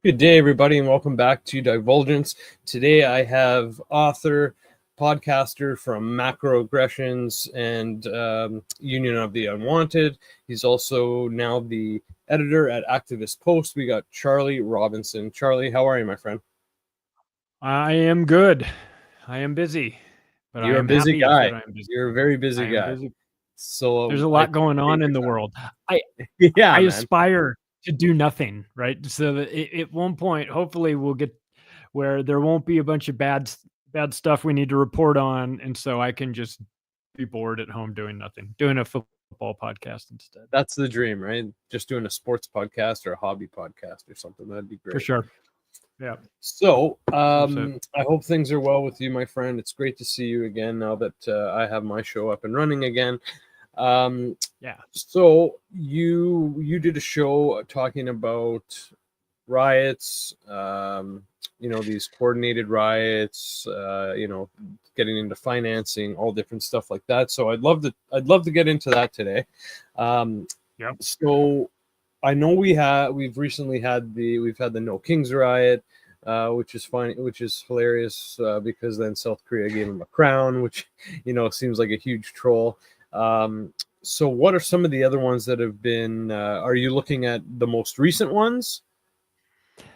Good day, everybody, and welcome back to Divulgence. Today I have author, podcaster from Macroaggressions and Union of the Unwanted. He's also now the editor at Activist Post. We got Charlie Robinson. Charlie, how are you, my friend? I am good. I am busy, but I You're a am busy happy guy. that I am busy. You're a very I busy am guy. busy. So There's a I lot going on in the world. I yeah, man. aspire to do nothing, right? So that at one point, hopefully, we'll get where there won't be a bunch of bad stuff we need to report on, and so I can just be bored at home doing nothing, doing a football podcast instead. That's the dream, right? Just doing a sports podcast or a hobby podcast or something. That'd be great. For sure. Yeah. So, I hope things are well with you, my friend. It's great to see you again now that I have my show up and running again. Yeah. So you did a show talking about riots, these coordinated riots, getting into financing, all different stuff like that. So I'd love to get into that today. Yep. So I know we've recently had the No Kings riot, which is funny, which is hilarious because then South Korea gave him a crown, which seems like a huge troll. So what are some of the other ones that have been? Are you looking at the most recent ones,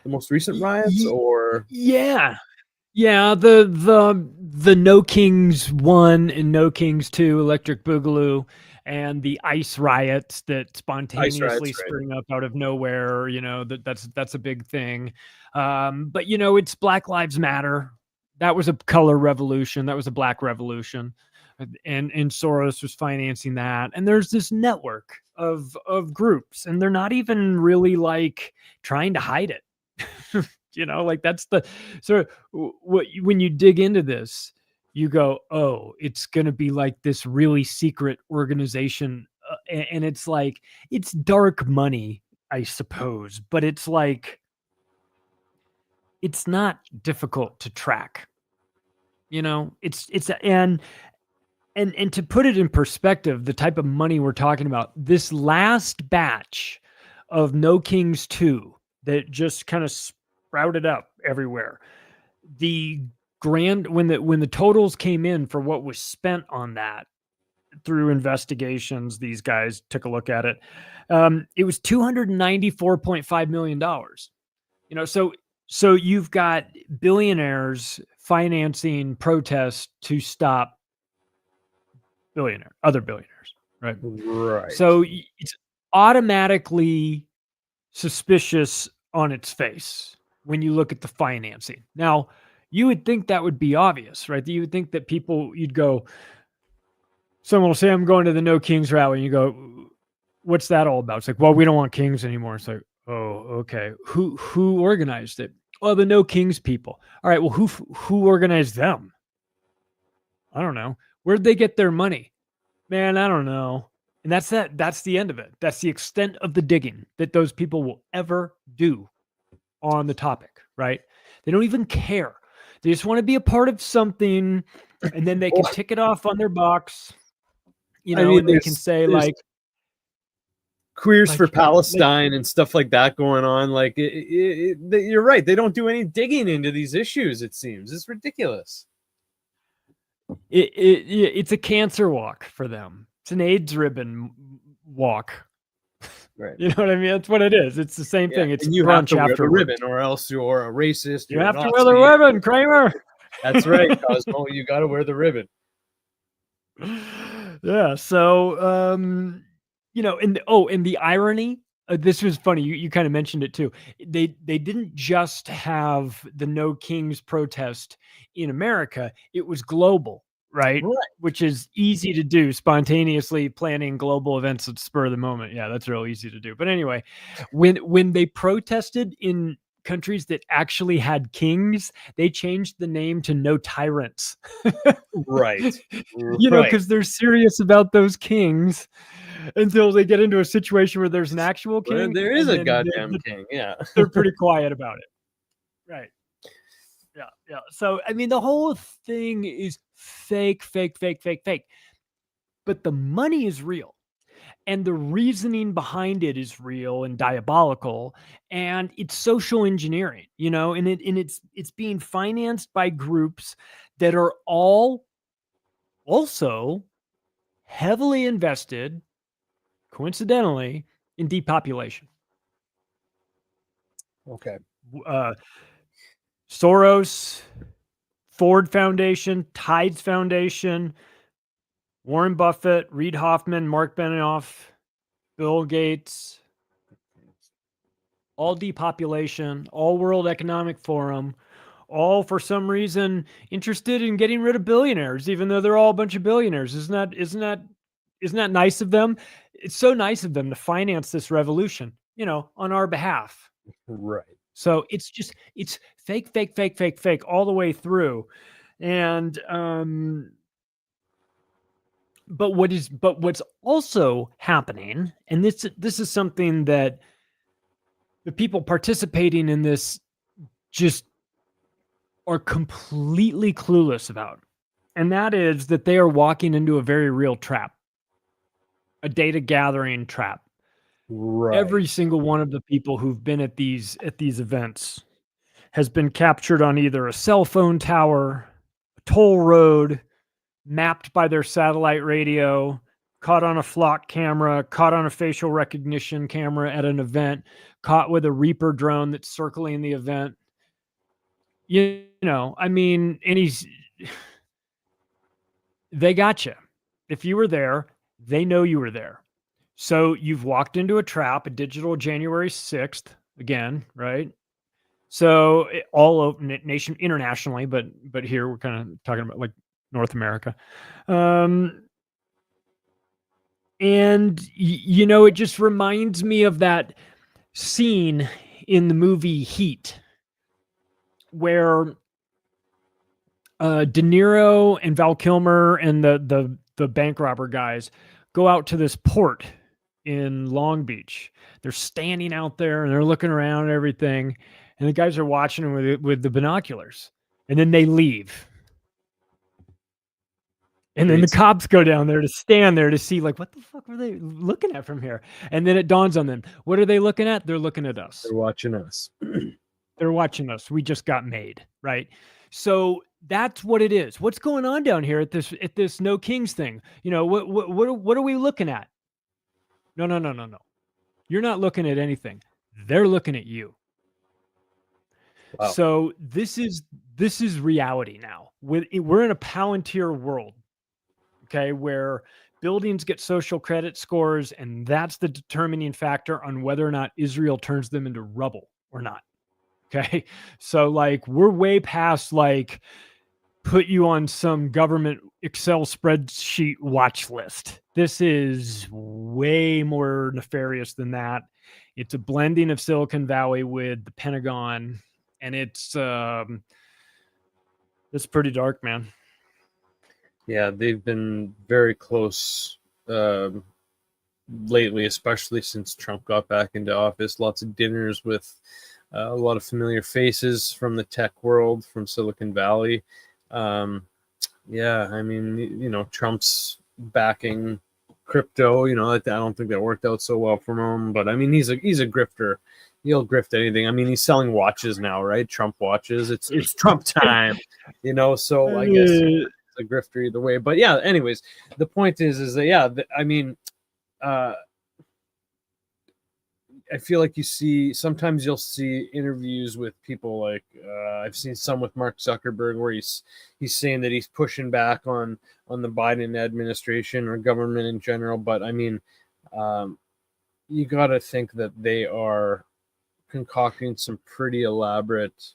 the most recent riots, or yeah? The No Kings 1 and No Kings 2, Electric Boogaloo, and the ICE riots that spontaneously spring up out of nowhere. That's a big thing. But it's Black Lives Matter. That was a color revolution. That was a black revolution. And Soros was financing that. And there's this network of groups, and they're not even really like trying to hide it. That's the so when you dig into this, you go, oh, it's going to be like this really secret organization. And it's like, it's dark money, I suppose, but it's like, it's not difficult to track. And to put it in perspective, the type of money we're talking about, this last batch of No Kings 2 that just kind of sprouted up everywhere. When the totals came in for what was spent on that through investigations, these guys took a look at it. It was $294.5 million. So you've got billionaires financing protests to stop other billionaires, right? Right. So it's automatically suspicious on its face when you look at the financing. Now, you would think that would be obvious, right? You would think that you'd go, someone will say, I'm going to the No Kings rally, and you go, what's that all about? It's like, well, we don't want kings anymore. It's like, oh, okay. Who organized it? Well, the No Kings people. All right, well, who organized them? I don't know. Where'd they get their money? Man, I don't know. And that's that. That's the end of it. That's the extent of the digging that those people will ever do on the topic, right? They don't even care. They just want to be a part of something, and then they can tick it off on their box, and they can say like Queers for Palestine and stuff like that going on. Like you're right. They don't do any digging into these issues. It seems it's ridiculous. It's a cancer walk for them. It's an AIDS ribbon walk. Right. You know what I mean? That's what it is. It's the same thing. It's and you have to wear the ribbon, or else you're a racist. You have to wear the ribbon, Kramer. That's right, Cosmo. You got to wear the ribbon. Yeah. So, and the irony. This was funny. You kind of mentioned it too. They didn't just have the No Kings protest in America. It was global. Right? Which is easy to do, spontaneously planning global events at the spur of the moment. Yeah, that's real easy to do. But anyway, when they protested in countries that actually had kings, they changed the name to No Tyrants. Right. Because they're serious about those kings until they get into a situation where there's an actual king. Well, there is a goddamn king. Yeah. They're pretty quiet about it. Right. Yeah. So, I mean, the whole thing is fake. But the money is real. and the reasoning behind it is real and diabolical, and it's social engineering, and it's being financed by groups that are all also heavily invested, coincidentally, in depopulation. Okay. uh, Soros, Ford Foundation, Tides Foundation, Warren Buffett, Reid Hoffman, Mark Benioff, Bill Gates, all depopulation, all World Economic Forum, all for some reason interested in getting rid of billionaires, even though they're all a bunch of billionaires. Isn't that nice of them? It's so nice of them to finance this revolution, on our behalf. Right. So it's fake, fake, fake, fake, fake all the way through. And but what's also happening, and this is something that the people participating in this just are completely clueless about. And that is that they are walking into a very real trap, a data gathering trap. Right. Every single one of the people who've been at these events has been captured on either a cell phone tower, a toll road, mapped by their satellite radio, caught on a flock camera, caught on a facial recognition camera at an event, caught with a Reaper drone that's circling the event. And they got you. If you were there, they know you were there. So you've walked into a trap, a digital January 6th, again, right? So all over nation internationally, but here we're kind of talking about like North America. And it just reminds me of that scene in the movie Heat where De Niro and Val Kilmer and the bank robber guys go out to this port in Long Beach. They're standing out there and they're looking around and everything, and the guys are watching them with the binoculars, and then they leave. And then the cops go down there to stand there to see, like, what the fuck were they looking at from here? And then it dawns on them. What are they looking at? They're looking at us. They're watching us. They're watching us. We just got made, right? So that's what it is. What's going on down here at this No Kings thing? What are we looking at? No. You're not looking at anything. They're looking at you. Wow. So this is reality now. We're in a Palantir world, okay, where buildings get social credit scores, and that's the determining factor on whether or not Israel turns them into rubble or not. Okay, so like we're way past like put you on some government Excel spreadsheet watch list. This is way more nefarious than that. It's a blending of Silicon Valley with the Pentagon, and it's pretty dark, man. Yeah, they've been very close lately, especially since Trump got back into office. Lots of dinners with a lot of familiar faces from the tech world, from Silicon Valley. Yeah, I mean, Trump's backing crypto. I don't think that worked out so well for him, but I mean, he's a grifter. He'll grift anything. I mean, he's selling watches now, right? Trump watches. It's Trump time, So I guess it's a grifter either way. But yeah, anyways, the point is that I mean, I feel like sometimes you'll see interviews with people like I've seen some with Mark Zuckerberg where he's saying that he's pushing back on the Biden administration or government in general. But I mean, you got to think that they are concocting some pretty elaborate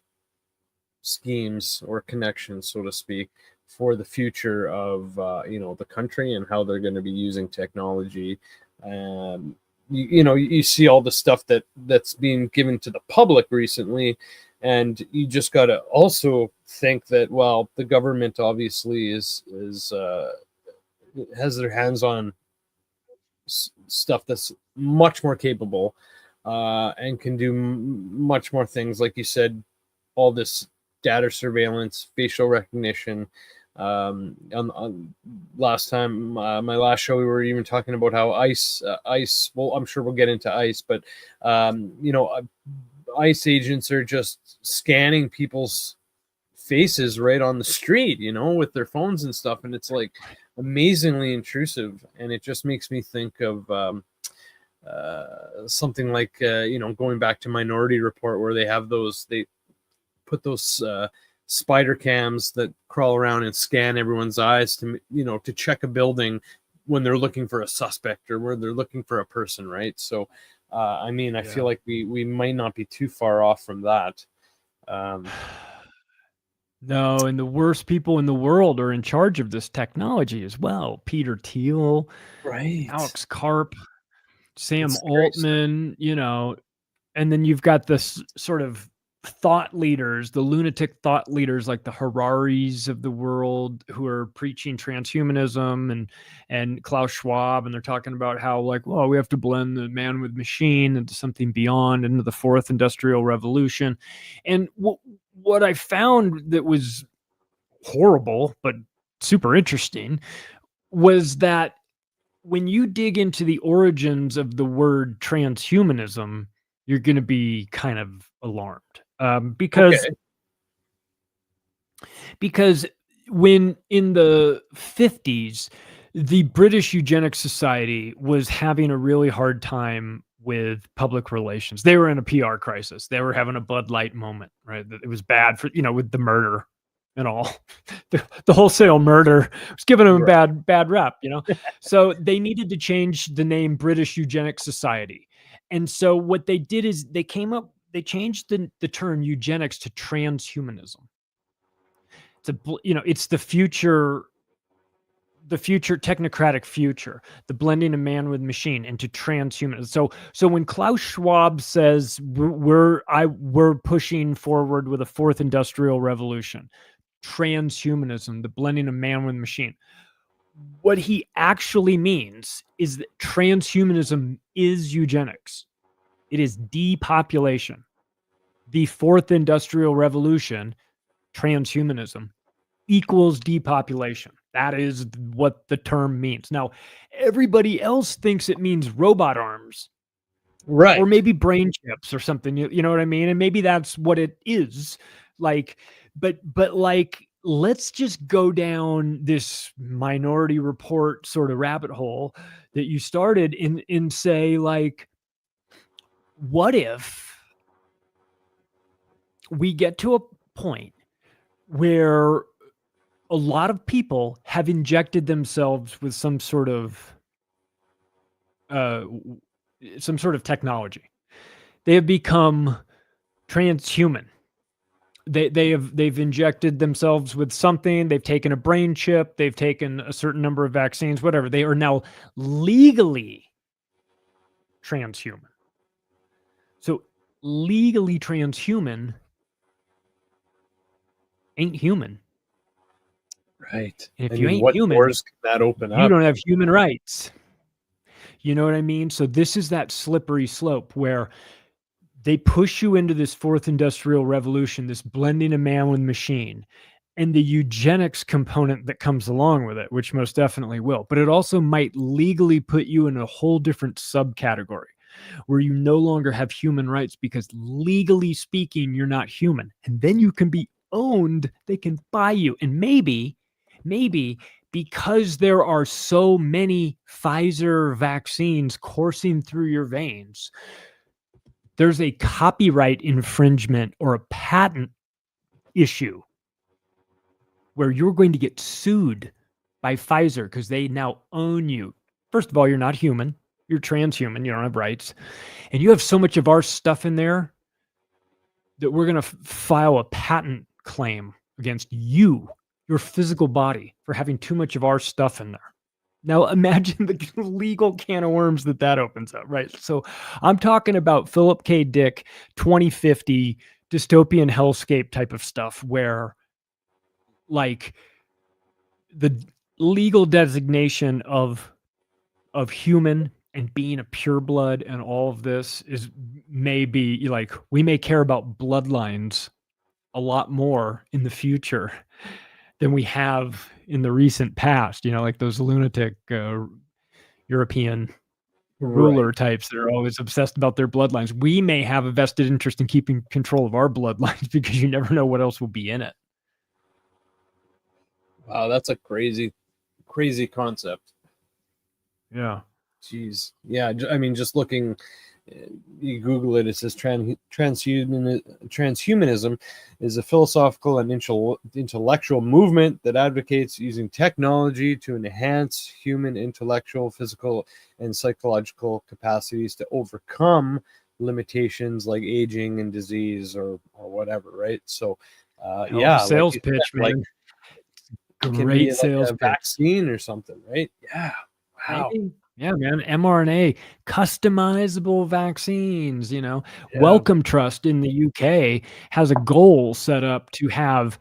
schemes or connections, so to speak, for the future of the country and how they're going to be using technology. You see all the stuff that's being given to the public recently, and you just got to also think that, well, the government obviously is has their hands on stuff that's much more capable and can do much more things, like you said, all this data surveillance, facial recognition, On last time, my last show, we were even talking about how ice. Well, I'm sure we'll get into ice, but ICE agents are just scanning people's faces right on the street, with their phones and stuff, and it's like amazingly intrusive, and it just makes me think of something like going back to Minority Report, where they put those spider cams that crawl around and scan everyone's eyes to check a building when they're looking for a suspect or where they're looking for a person, right? So I feel like we might not be too far off from that. No, and the worst people in the world are in charge of this technology as well. Peter Thiel, Right. Alex Karp, Sam It's scary stuff. Altman, and then you've got this sort of thought leaders, the lunatic thought leaders like the Hararis of the world who are preaching transhumanism, and Klaus Schwab, and they're talking about how, like, well, we have to blend the man with machine into something beyond, into the fourth industrial revolution. And what I found that was horrible but super interesting was that when you dig into the origins of the word transhumanism, you're going to be kind of alarmed, because Okay. when in the 50s, the British Eugenics Society was having a really hard time with public relations. They were in a PR crisis. They were having a Bud Light moment, right? It was bad for, with the murder and all. The wholesale murder was giving them a bad rep, So they needed to change the name British Eugenics Society. And so what they did is they changed the term eugenics to transhumanism. It's the future technocratic future, the blending of man with machine into transhumanism. So when Klaus Schwab says we're pushing forward with a fourth industrial revolution, transhumanism, the blending of man with machine, what he actually means is that transhumanism is eugenics. It is depopulation. The fourth industrial revolution, transhumanism, equals depopulation. That is what the term means. Now, everybody else thinks it means robot arms, Right. or maybe brain chips or something. You know what I mean? And maybe that's what it is. Like, but like, let's just go down this Minority Report sort of rabbit hole that you started in say, like, what if we get to a point where a lot of people have injected themselves with some sort of technology. They have become transhuman. They've injected themselves with something. They've taken a brain chip. They've taken a certain number of vaccines. Whatever. They are now legally transhuman. So legally transhuman ain't human. Right. And if you ain't what human, doors can that open you up? don't have human rights. You know what I mean? So this is that slippery slope where they push you into this fourth industrial revolution, this blending of man with machine, and the eugenics component that comes along with it, which most definitely will. But it also might legally put you in a whole different subcategory where you no longer have human rights because legally speaking, you're not human. And then you can be owned. They can buy you. And maybe because there are so many Pfizer vaccines coursing through your veins, there's a copyright infringement or a patent issue where you're going to get sued by Pfizer because they now own you. First of all, you're not human. You're transhuman. You don't have rights. And you have so much of our stuff in there that we're going to file a patent claim against you, your physical body, for having too much of our stuff in there. Now, imagine the legal can of worms that opens up, right? So I'm talking about Philip K. Dick 2050 dystopian hellscape type of stuff where, like, the legal designation of human and being a pureblood and all of this is maybe like, we may care about bloodlines a lot more in the future than we have in the recent past. Like those lunatic European ruler types that are always obsessed about their bloodlines. We may have a vested interest in keeping control of our bloodlines because you never know what else will be in it. Wow, that's a crazy concept. Yeah. Jeez. Yeah, I mean, just looking, you Google it, it says transhumanism is a philosophical and intellectual movement that advocates using technology to enhance human intellectual, physical, and psychological capacities to overcome limitations like aging and disease or whatever, right? So, Hell of a yeah, like sales you said, pitch, like man. it can be Great like sales a pitch. vaccine or something, right? Yeah. Wow. Maybe. Yeah, man. mRNA, customizable vaccines, Yeah. Wellcome Trust in the UK has a goal set up to have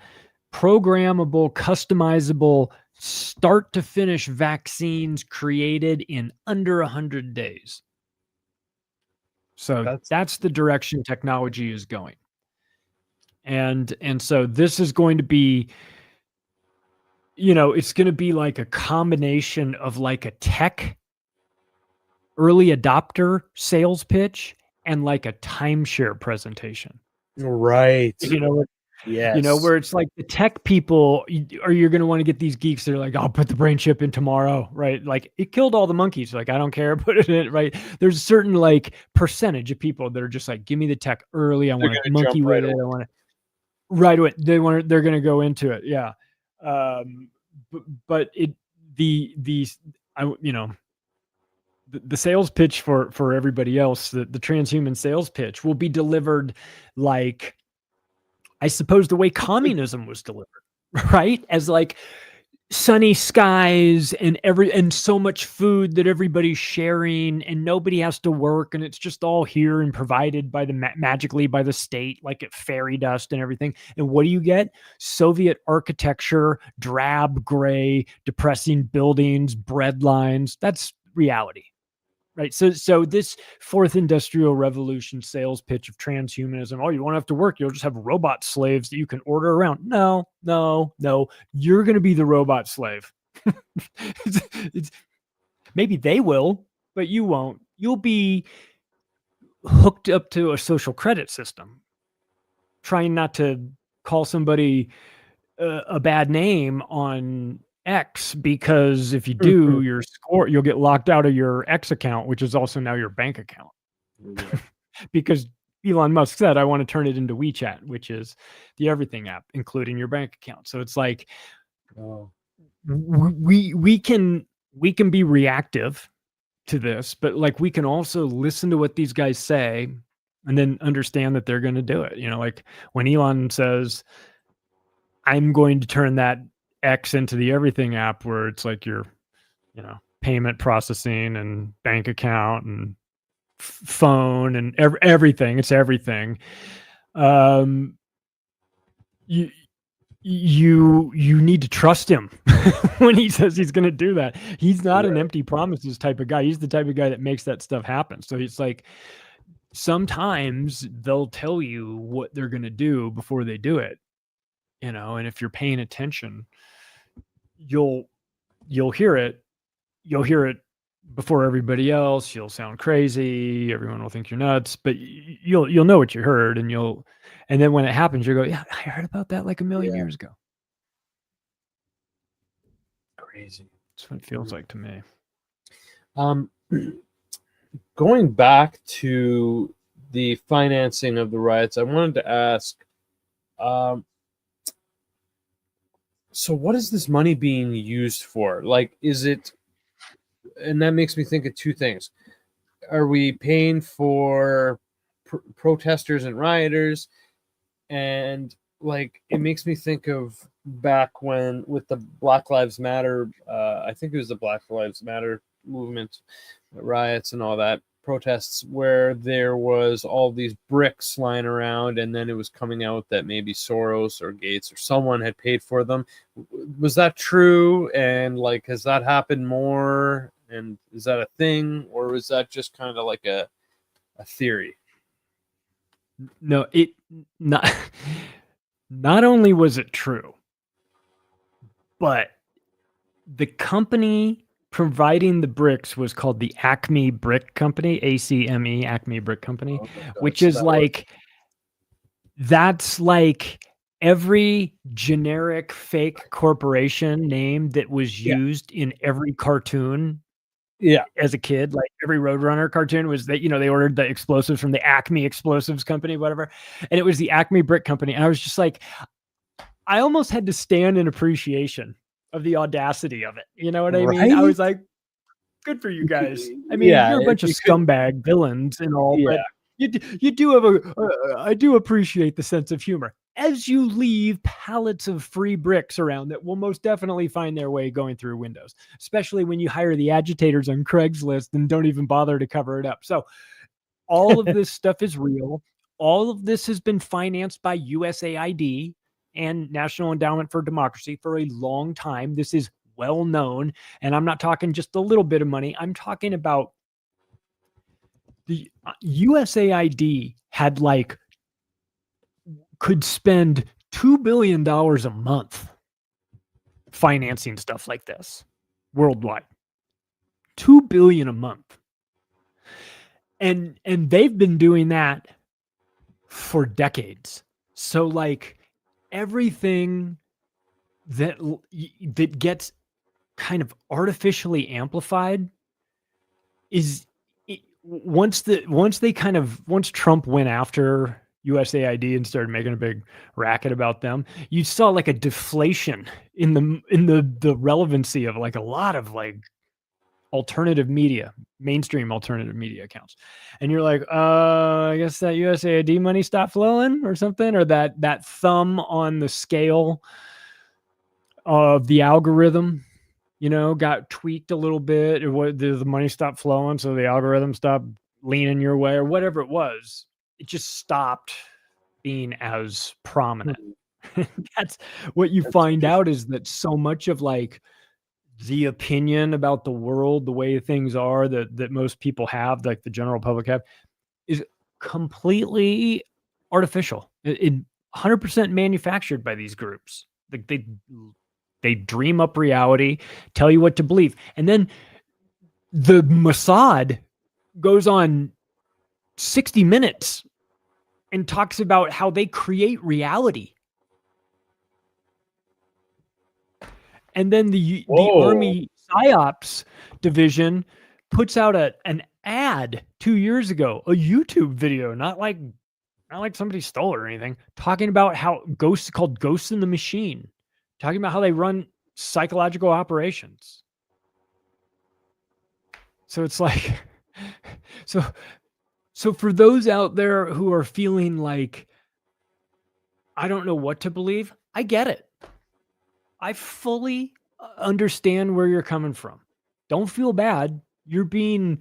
programmable, customizable, start to finish vaccines created in under 100 days. So that's the direction technology is going. And so this is going to be, it's going to be like a combination of like a tech early adopter sales pitch and like a timeshare presentation. Right. Yes. Where it's like the tech people, or you're going to want to get these geeks that are like, I'll put the brain chip in tomorrow, right? Like it killed all the monkeys. Like, I don't care, put it in, right? There's a certain like percentage of people that are just like, give me the tech early. I want to monkey with it. I want to right away. They're going to go into it. Yeah. But the sales pitch for everybody else, the transhuman sales pitch will be delivered like, I suppose, the way communism was delivered, right? As like sunny skies and so much food that everybody's sharing and nobody has to work and it's just all here and provided by magically by the state, like at fairy dust and everything. And what do you get? Soviet architecture, drab gray, depressing buildings, bread lines. That's reality. Right. So this fourth industrial revolution sales pitch of transhumanism, oh, you won't have to work. You'll just have robot slaves that you can order around. No. You're going to be the robot slave. it's, maybe they will, but you won't. You'll be hooked up to a social credit system, trying not to call somebody a bad name on X, because if you do, you'll get locked out of your X account, which is also now your bank account. Right. Because Elon Musk said, I want to turn it into WeChat, which is the everything app, including your bank account. So it's like, we can be reactive to this, but like we can also listen to what these guys say and then understand that they're going to do it. Like when Elon says, I'm going to turn that X into the everything app, where it's like your, payment processing and bank account and phone and everything. It's everything. You need to trust him when he says he's going to do that. He's not an empty promises type of guy. He's the type of guy that makes that stuff happen. So it's like, sometimes they'll tell you what they're going to do before they do it. And if you're paying attention, you'll hear it. You'll hear it before everybody else. You'll sound crazy. Everyone will think you're nuts, but you'll know what you heard, and then when it happens, you'll go, yeah, I heard about that like a million years ago. Crazy. That's what it feels like to me. Going back to the financing of the riots, I wanted to ask, so what is this money being used for? Like, is it, and that makes me think of two things. Are we paying for protesters and rioters? And like, it makes me think of back when with the Black Lives Matter, I think it was the Black Lives Matter movement, riots and all that, protests, where there was all these bricks lying around, and then it was coming out that maybe Soros or Gates or someone had paid for them. Was that true? And like, has that happened more? And is that a thing, or was that just kind of like a theory? No, it not only was it true, but the company providing the bricks was called the Acme Brick Company, ACME, Acme Brick Company, Oh my God, which so is that was like, that's like every generic fake corporation name that was yeah, used in every cartoon yeah, as a kid. Like every Roadrunner cartoon was that, they ordered the explosives from the Acme Explosives Company, whatever. And it was the Acme Brick Company. And I was just like, I almost had to stand in appreciation of the audacity of it. You know what I mean? I right. was like, good for you guys. I mean, Yeah, you're a bunch of you could. scumbag villains and all, Yeah, but you do have I do appreciate the sense of humor as you leave pallets of free bricks around that will most definitely find their way going through windows, especially when you hire the agitators on Craigslist and don't even bother to cover it up. So all of this stuff is real. All of this has been financed by USAID and National Endowment for Democracy for a long time. This is well known. And I'm not talking just a little bit of money. I'm talking about the USAID had could spend $2 billion a month financing stuff like this worldwide. 2 billion a month. And they've been doing that for decades. So everything that gets kind of artificially amplified is once Trump went after USAID and started making a big racket about them, you saw like a deflation in the relevancy of like a lot of like alternative media, mainstream alternative media accounts. And you're like, I guess that USAID money stopped flowing or something, or that thumb on the scale of the algorithm, got tweaked a little bit, or what, the money stopped flowing, so the algorithm stopped leaning your way, or whatever it was. It just stopped being as prominent. That's what you that's find interesting. out, is that so much of like the opinion about the world, the way things are that most people have, like the general public have, is completely artificial. It 100% manufactured by these groups. Like they dream up reality, tell you what to believe. And then the Mossad goes on 60 Minutes and talks about how they create reality. And then the Whoa. Army PsyOps division puts out an ad 2 years ago, a YouTube video, not like somebody stole it or anything, talking about how Ghosts in the Machine, talking about how they run psychological operations. So it's like, so for those out there who are feeling like, I don't know what to believe, I get it. I fully understand where you're coming from. Don't feel bad. You're being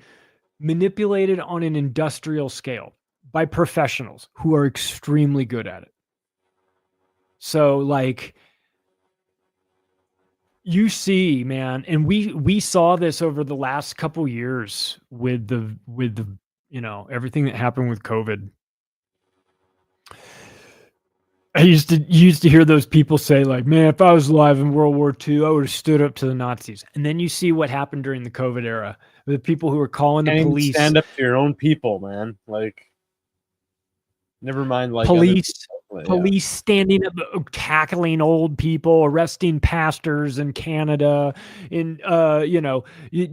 manipulated on an industrial scale by professionals who are extremely good at it. So you see, man, and we saw this over the last couple years with the everything that happened with COVID. I used to hear those people say like, man, if I was alive in World War II, I would have stood up to the Nazis. And then you see what happened during the COVID era. The people who were calling the Can't even police, stand up to your own people, man. Like, never mind, like other police people. Yeah. police standing up, tackling old people, arresting pastors in Canada, in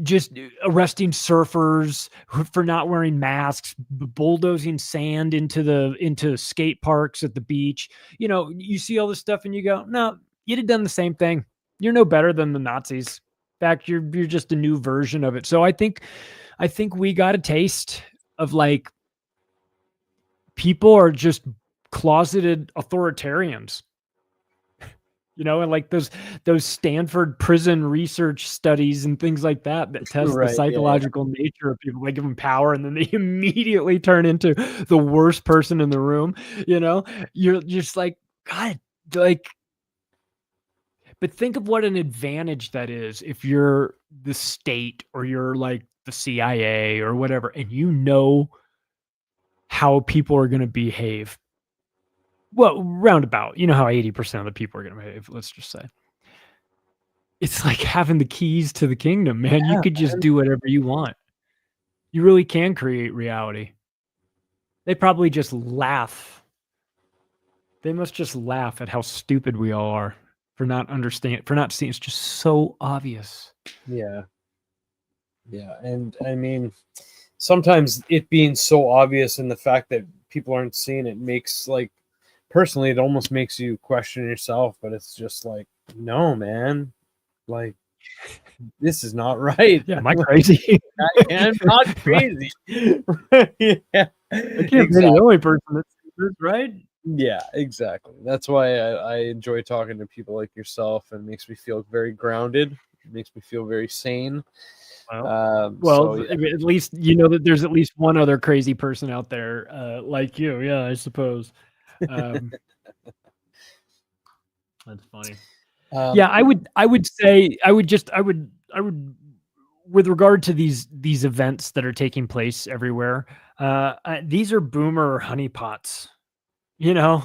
just arresting surfers for not wearing masks, bulldozing sand into skate parks at the beach. You see all this stuff and you go, no, you'd have done the same thing. You're no better than the Nazis. In fact, you're just a new version of it. So I think we got a taste of like, people are just closeted authoritarians, and like those Stanford prison research studies and things like that test the Right. Yeah. psychological nature of people. They give them power and then they immediately turn into the worst person in the room. You're just like, God, like, but think of what an advantage that is if you're the state or you're like the CIA or whatever, and how people are going to behave. Well, roundabout, how 80% of the people are going to behave, let's just say. It's like having the keys to the kingdom, man. You Yeah, could just man. do whatever you want. You really can create reality. They probably just laugh. They must just laugh at how stupid we all are for not seeing. It's just so obvious. Yeah. Yeah. And I mean, sometimes it being so obvious and the fact that people aren't seeing it makes, like, personally, it almost makes you question yourself, but it's just like, no, man, like, this is not right. Yeah, am I crazy? I'm not crazy. Yeah, I can't be the exactly. only person that sees this, right? Yeah, exactly. That's why I enjoy talking to people like yourself, and it makes me feel very grounded. It makes me feel very sane. So yeah, At least you know that there's at least one other crazy person out there like you. Yeah, I suppose. Um, that's funny. Yeah, um, I would say I would with regard to these events that are taking place everywhere. These are boomer honeypots. You know,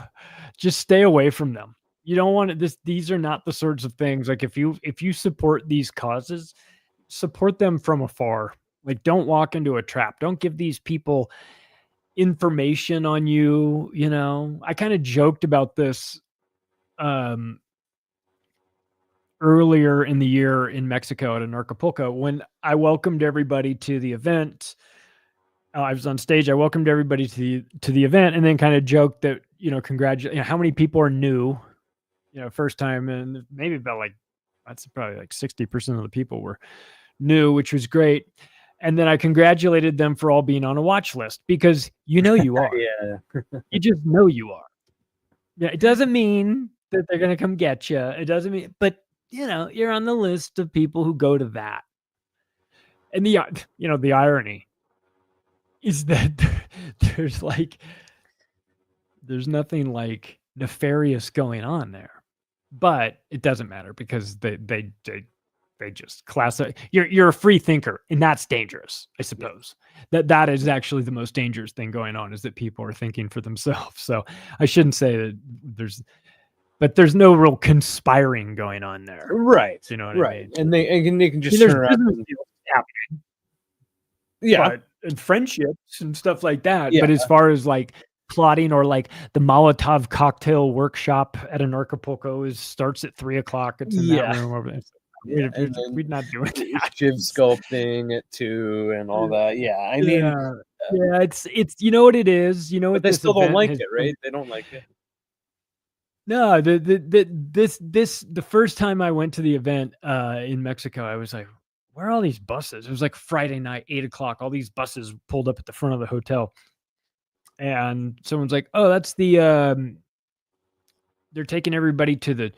just stay away from them. You don't want it. These are not the sorts of things like if you support these causes, support them from afar. Like, don't walk into a trap. Don't give these people information on you. You know, I kind of joked about this um, earlier in the year in Mexico at an Acapulco when I welcomed everybody to the event. I was on stage. I welcomed everybody to the event, and then kind of joked that congratulate. How many people are new? First time, and maybe about like that's probably like 60% of the people were new, which was great. And then I congratulated them for all being on a watch list because you are. yeah, You just know you are. Yeah, it doesn't mean that they're going to come get you. It doesn't mean, but you're on the list of people who go to that. And the irony is that there's nothing like nefarious going on there, but it doesn't matter because they just classify you're a free thinker, and that's dangerous, I suppose. That is actually the most dangerous thing going on, is that people are thinking for themselves. So I shouldn't say that there's no real conspiring going on there. right, You know what I right. mean? And they can just There's turn around. business And, deals happening, yeah, but and friendships and stuff like that. yeah, But as far as like plotting, or like the Molotov cocktail workshop at an Acapulco starts at 3:00. It's in that yeah, room over there. yeah. And then We're not doing that. shiv sculpting it too, and all that. Yeah, I mean, Yeah. Yeah, it's you know what it is? You know but what they this still don't event like has it, done? right? They don't like it. No, the first time I went to the event in Mexico, I was like, where are all these buses? It was like Friday night, 8:00. All these buses pulled up at the front of the hotel. And someone's like, oh, that's they're taking everybody to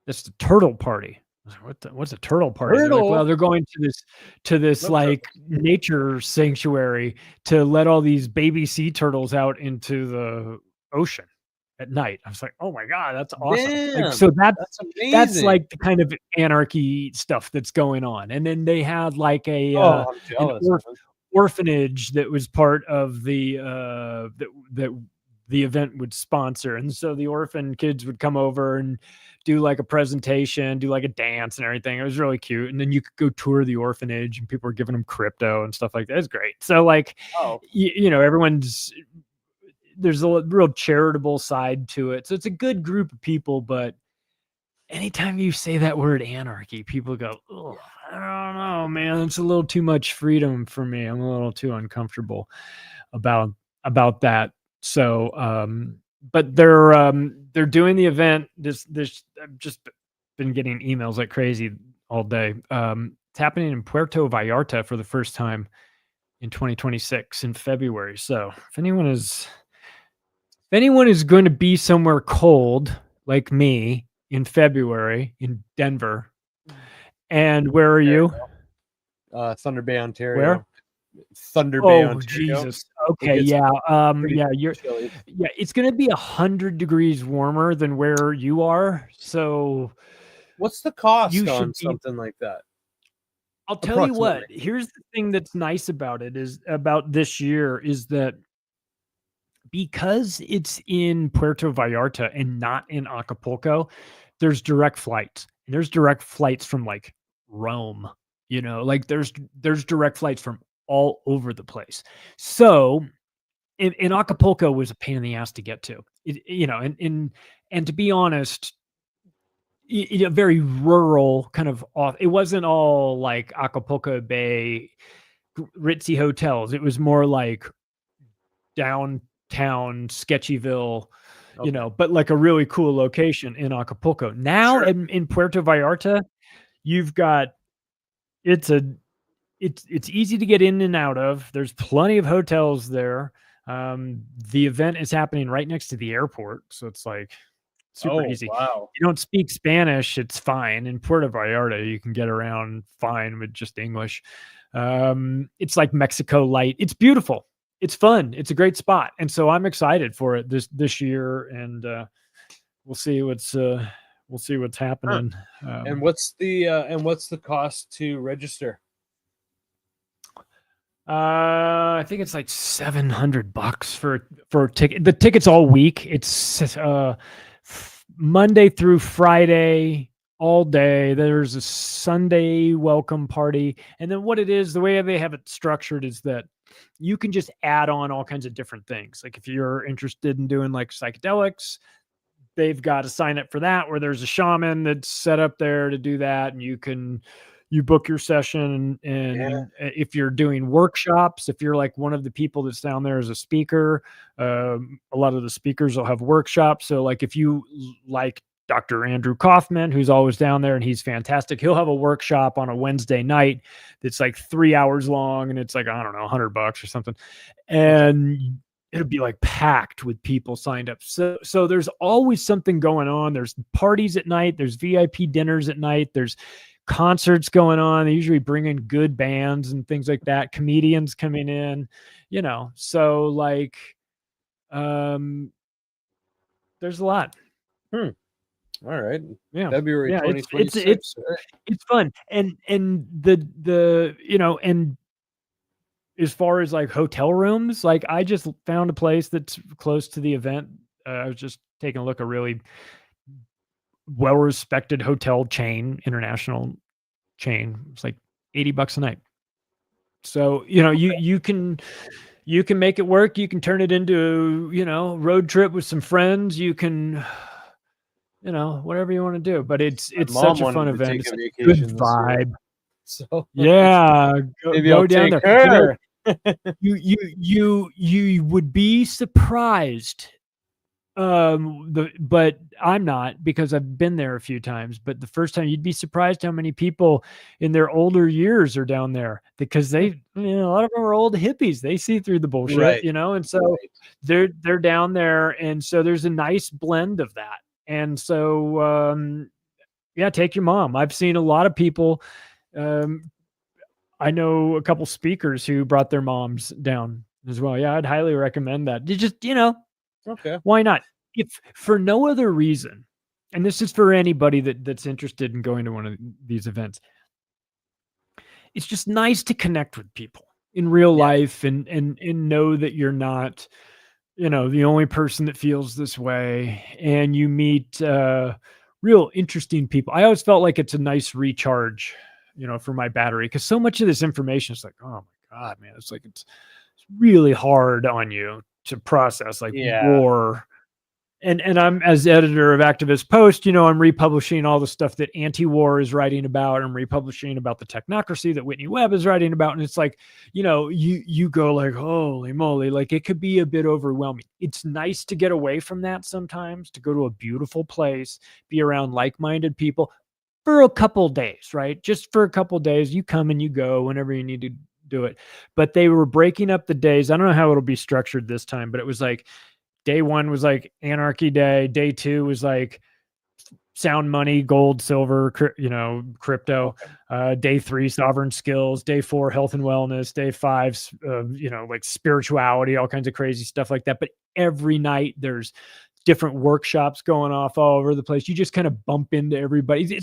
that's the turtle party. I was like, what's a turtle party? They're like, well, Turtle, they're going to this love like turtles. nature sanctuary to let all these baby sea turtles out into the ocean at night. I was like, oh my God, that's awesome. Like, Damn, so that's that's amazing. like the kind of anarchy stuff that's going on. And then they had like Oh, I'm an jealous, man. orphanage that was part of that the event would sponsor. And so the orphan kids would come over and do like a presentation, do like a dance and everything. It was really cute. And then you could go tour the orphanage, and people were giving them crypto and stuff like that. It's great. So like, Oh, there's a real charitable side to it. So it's a good group of people, but anytime you say that word anarchy, people go, oh, yeah. I don't know, man. It's a little too much freedom for me. I'm a little too uncomfortable about that. So, but they're doing the event. This I've just been getting emails like crazy all day. It's happening in Puerto Vallarta for the first time in 2026 in February. So, if anyone is going to be somewhere cold like me in February in Denver, and where are you? Thunder Bay, Where? Ontario. Thunder Bay, Oh, Ontario. Jesus. It Okay, gets yeah, pretty yeah, chilly. it's gonna be 100 degrees warmer than where you are, so What's the cost you on should be something like that? I'll tell you Approximately. what, here's the thing that's nice about it is about this year is that because it's in Puerto Vallarta and not in Acapulco, there's direct flights. And there's direct flights from like Rome, like there's direct flights from all over the place. So in Acapulco was a pain in the ass to get to. And to be honest, very rural kind of off. It wasn't all like Acapulco Bay ritzy hotels. It was more like downtown Sketchyville, Okay. but like a really cool location in Acapulco. Now Sure. in Puerto Vallarta, you've got it's easy to get in and out of. There's plenty of hotels there. The event is happening right next to the airport, so it's like super Oh, easy. wow. You don't speak Spanish, it's fine. In Puerto Vallarta, you can get around fine with just English. It's like Mexico light. It's beautiful. It's fun. It's a great spot, and so I'm excited for it this year. And we'll see what's Huh. happening. And what's the cost to register? I think it's like $700 for a ticket. The ticket's all week. It's Monday through Friday all day. There's a Sunday welcome party. And then what it is, the way they have it structured is that you can just add on all kinds of different things. Like if you're interested in doing like psychedelics, they've got a sign up for that where there's a shaman that's set up there to do that. And you book your session. And if you're doing workshops, if you're like one of the people that's down there as a speaker, a lot of the speakers will have workshops. So like if you like Dr. Andrew Kaufman, who's always down there and he's fantastic, he'll have a workshop on a Wednesday night that's like 3 hours long, and it's like, I don't know, $100 or something. And it'll be like packed with people signed up. So there's always something going on. There's parties at night, there's VIP dinners at night, there's concerts going on. They usually bring in good bands and things like that, comedians coming in, so like there's a lot. All right. Yeah. February Yeah, it's 2026. it's fun. And the and as far as like hotel rooms, like I just found a place that's close to the event. I was just taking a look, a really well-respected hotel chain, international chain. It's like $80 a night. So, you can make it work. You can turn it into, road trip with some friends. You can, whatever you want to do, but it's My such mom a fun wanted to event. take It's a a good vacation this year. vibe. So Yeah, maybe go I'll down take there. her. You would be surprised. But I'm not, because I've been there a few times. But the first time, you'd be surprised how many people in their older years are down there, because they, a lot of them are old hippies. They see through the bullshit, Right. and so Right. they're down there, and so there's a nice blend of that. And so yeah, take your mom. I've seen a lot of people. I know a couple speakers who brought their moms down as well. Yeah, I'd highly recommend that. You just, Okay. why not? If for no other reason, and this is for anybody that's interested in going to one of these events, it's just nice to connect with people in real Yeah. life, and know that you're not, the only person that feels this way, and you meet real interesting people. I always felt like it's a nice recharge, for my battery, because so much of this information is like, oh my God, man, it's like it's really hard on you to process, like Yeah. war. And I'm, as editor of Activist Post, I'm republishing all the stuff that anti-war is writing about. I'm republishing about the technocracy that Whitney Webb is writing about. And it's like, you go like, holy moly, like it could be a bit overwhelming. It's nice to get away from that sometimes, to go to a beautiful place, be around like-minded people for a couple days, right? Just for a couple days. You come and you go whenever you need to do it. But they were breaking up the days. I don't know how it'll be structured this time, but it was like, day one was like Anarchy Day. Day two was like sound money, gold, silver, crypto. Day three, sovereign skills. Day four, health and wellness. Day five, like spirituality, all kinds of crazy stuff like that. But every night there's different workshops going off all over the place. You just kind of bump into everybody.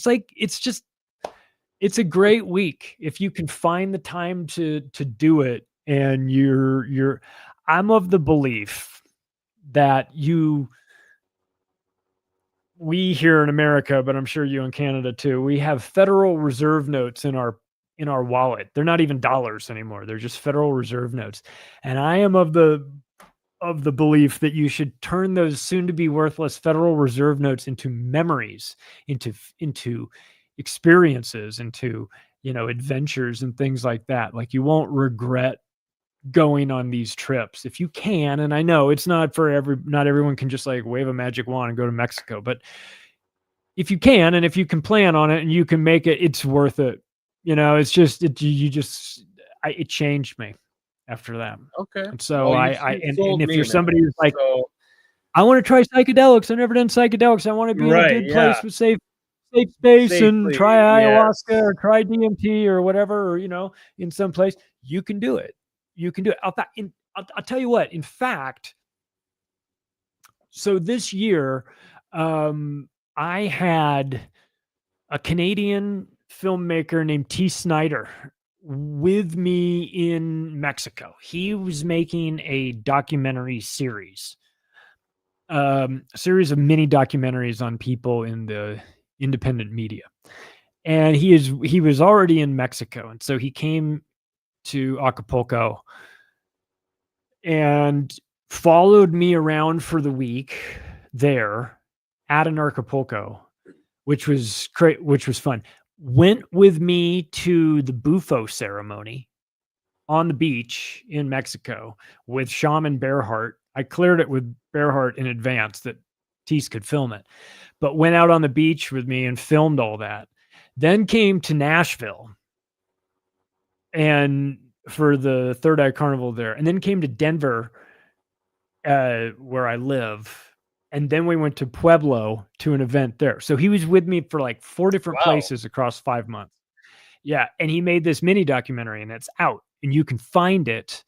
It's a great week if you can find the time to do it. And I'm of the belief that we here in America, but I'm sure you in Canada too, we have Federal Reserve notes in our wallet. They're not even dollars anymore. They're just Federal Reserve notes. And I am of the belief that you should turn those soon to be worthless Federal Reserve notes into memories, into experiences, into, adventures and things like that. Like, you won't regret going on these trips if you can. And I know it's not not everyone can just like wave a magic wand and go to Mexico, but if you can, and if you can plan on it and you can make it, it's worth it. It's just, it changed me after that. Okay. And so Well, you and sold if me, you're somebody man. who's like, So I want to try psychedelics, I've never done psychedelics, I want to be in a right, good yeah, place with safe space and safely, try yes. ayahuasca or try DMT or whatever, or, in some place, you can do it. You can do it. I'll tell you what, in fact, so this year, I had a Canadian filmmaker named T. Snyder with me in Mexico. He was making a documentary series, a series of mini documentaries on people in the independent media. And he was already in Mexico. And so he came to Acapulco and followed me around for the week there at an Acapulco, which was great, which was fun. Went with me to the Bufo ceremony on the beach in Mexico with Shaman Bearheart. I cleared it with Bearheart in advance that Tease could film it, but went out on the beach with me and filmed all that. Then came to Nashville and for the Third Eye Carnival there, and then came to Denver, where I live. And then we went to Pueblo to an event there. So he was with me for like 4 different Wow. places across 5 months. Yeah. And he made this mini documentary and it's out. And you can find it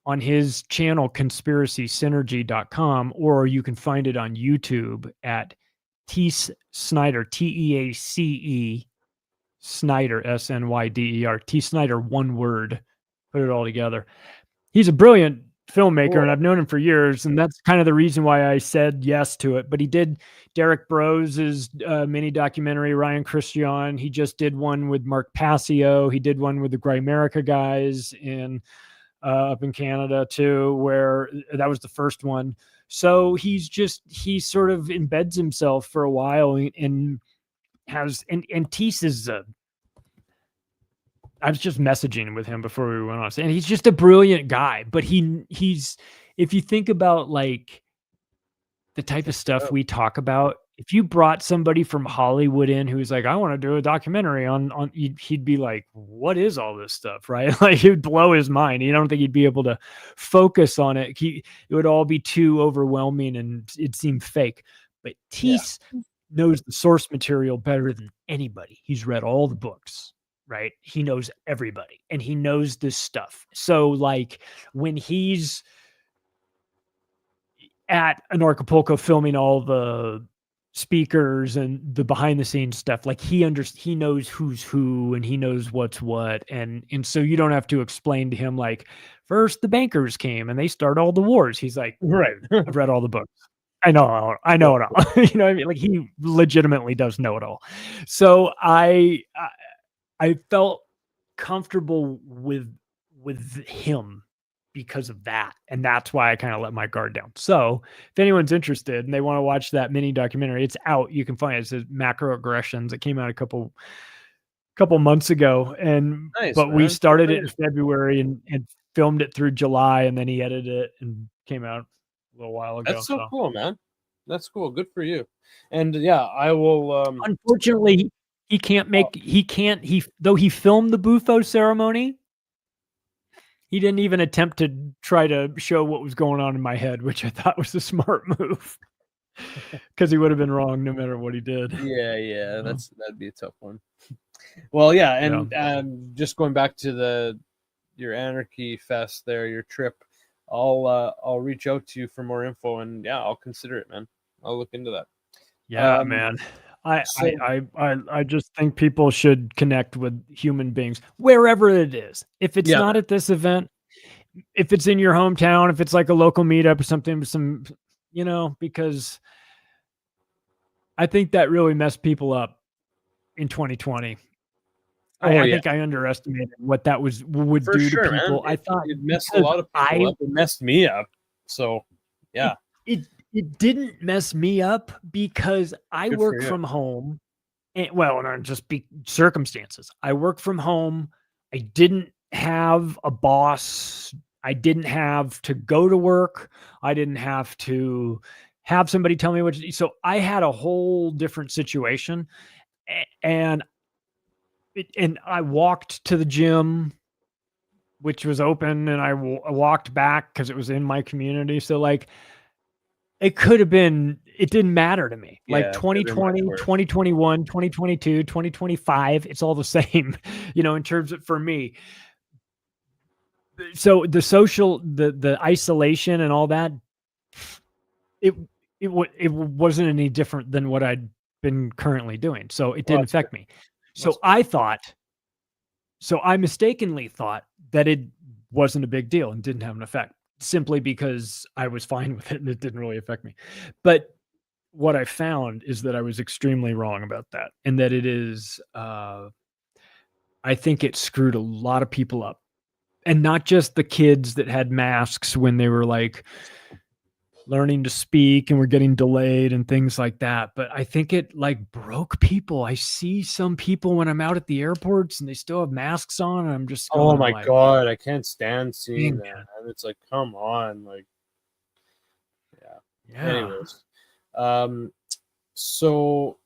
on his channel, conspiracysynergy.com, or you can find it on YouTube at T. Snyder, Teace Snyder, Snyder, T. Snyder, one word, put it all together. He's a brilliant filmmaker, and I've known him for years, and that's kind of the reason why I said yes to it. But he did Derek Brose's mini documentary, Ryan Christian. He just did one with Mark Passio. He did one with the Grimerica guys up in Canada too, where that was the first one. So he sort of embeds himself for a while and Tease is I was just messaging with him before we went on, and he's just a brilliant guy. But he's if you think about like the type of stuff we talk about, if you brought somebody from Hollywood in who's like, I want to do a documentary on, he'd be like, what is all this stuff, right? Like, it would blow his mind. You don't think he'd be able to focus on it. It would all be too overwhelming and it'd seem fake. But Tease knows the source material better than anybody. He's read all the books. Right. He knows everybody and he knows this stuff. So like when he's at an Acapulco filming all the speakers and the behind the scenes stuff, like he knows who's who and he knows what's what. And so you don't have to explain to him like, first the bankers came and they start all the wars. He's like, right, I've read all the books. I know it all. You know what I mean? Like he legitimately does know it all. So I felt comfortable with him because of that. And that's why I kind of let my guard down. So if anyone's interested and they want to watch that mini documentary, it's out. You can find it. It says Macroaggressions. It came out a couple months ago. And Nice, but man. we started it in February and filmed it through July, and then he edited it and came out a little while ago. That's so cool, man. That's cool. Good for you. And yeah, I will unfortunately though he filmed the Bufo ceremony, he didn't even attempt to try to show what was going on in my head, which I thought was a smart move because he would have been wrong no matter what he did. Yeah, that'd be a tough one. Well, yeah, and just going back to your Anarchy Fest there, your trip, I'll reach out to you for more info, and yeah, I'll consider it, man. I'll look into that. Yeah, man. I just think people should connect with human beings wherever it is. If it's not at this event, if it's in your hometown, if it's like a local meetup or something, because I think that really messed people up in 2020. Oh I yeah, think I underestimated what that would for do to sure, man. people. I thought It messed a because lot of people up. It messed me up. So it yeah, it didn't mess me up because I good for work you. from home. And, well, not just be circumstances. I work from home. I didn't have a boss. I didn't have to go to work. I didn't have to have somebody tell me what to do. So I had a whole different situation. And and I walked to the gym, which was open, and I walked back because it was in my community. So like it could have been, it didn't matter to me. Like Yeah, it could have been much 2020, worse. 2021, 2022, 2025, it's all the same, in terms of for me. So the social, the isolation and all that, it it wasn't any different than what I'd been currently doing. So it Well, didn't that's good. affect me. That's So good. I mistakenly thought that it wasn't a big deal and didn't have an effect simply because I was fine with it and it didn't really affect me. But what I found is that I was extremely wrong about that, and that it is, I think it screwed a lot of people up, and not just the kids that had masks when they were like learning to speak and were getting delayed and things like that. But I think it like broke people. I see some people when I'm out at the airports and they still have masks on, and I'm just Oh going my like, god, I can't stand seeing dang, that. man. And it's like, come on, like, yeah. Yeah. Anyways, um, so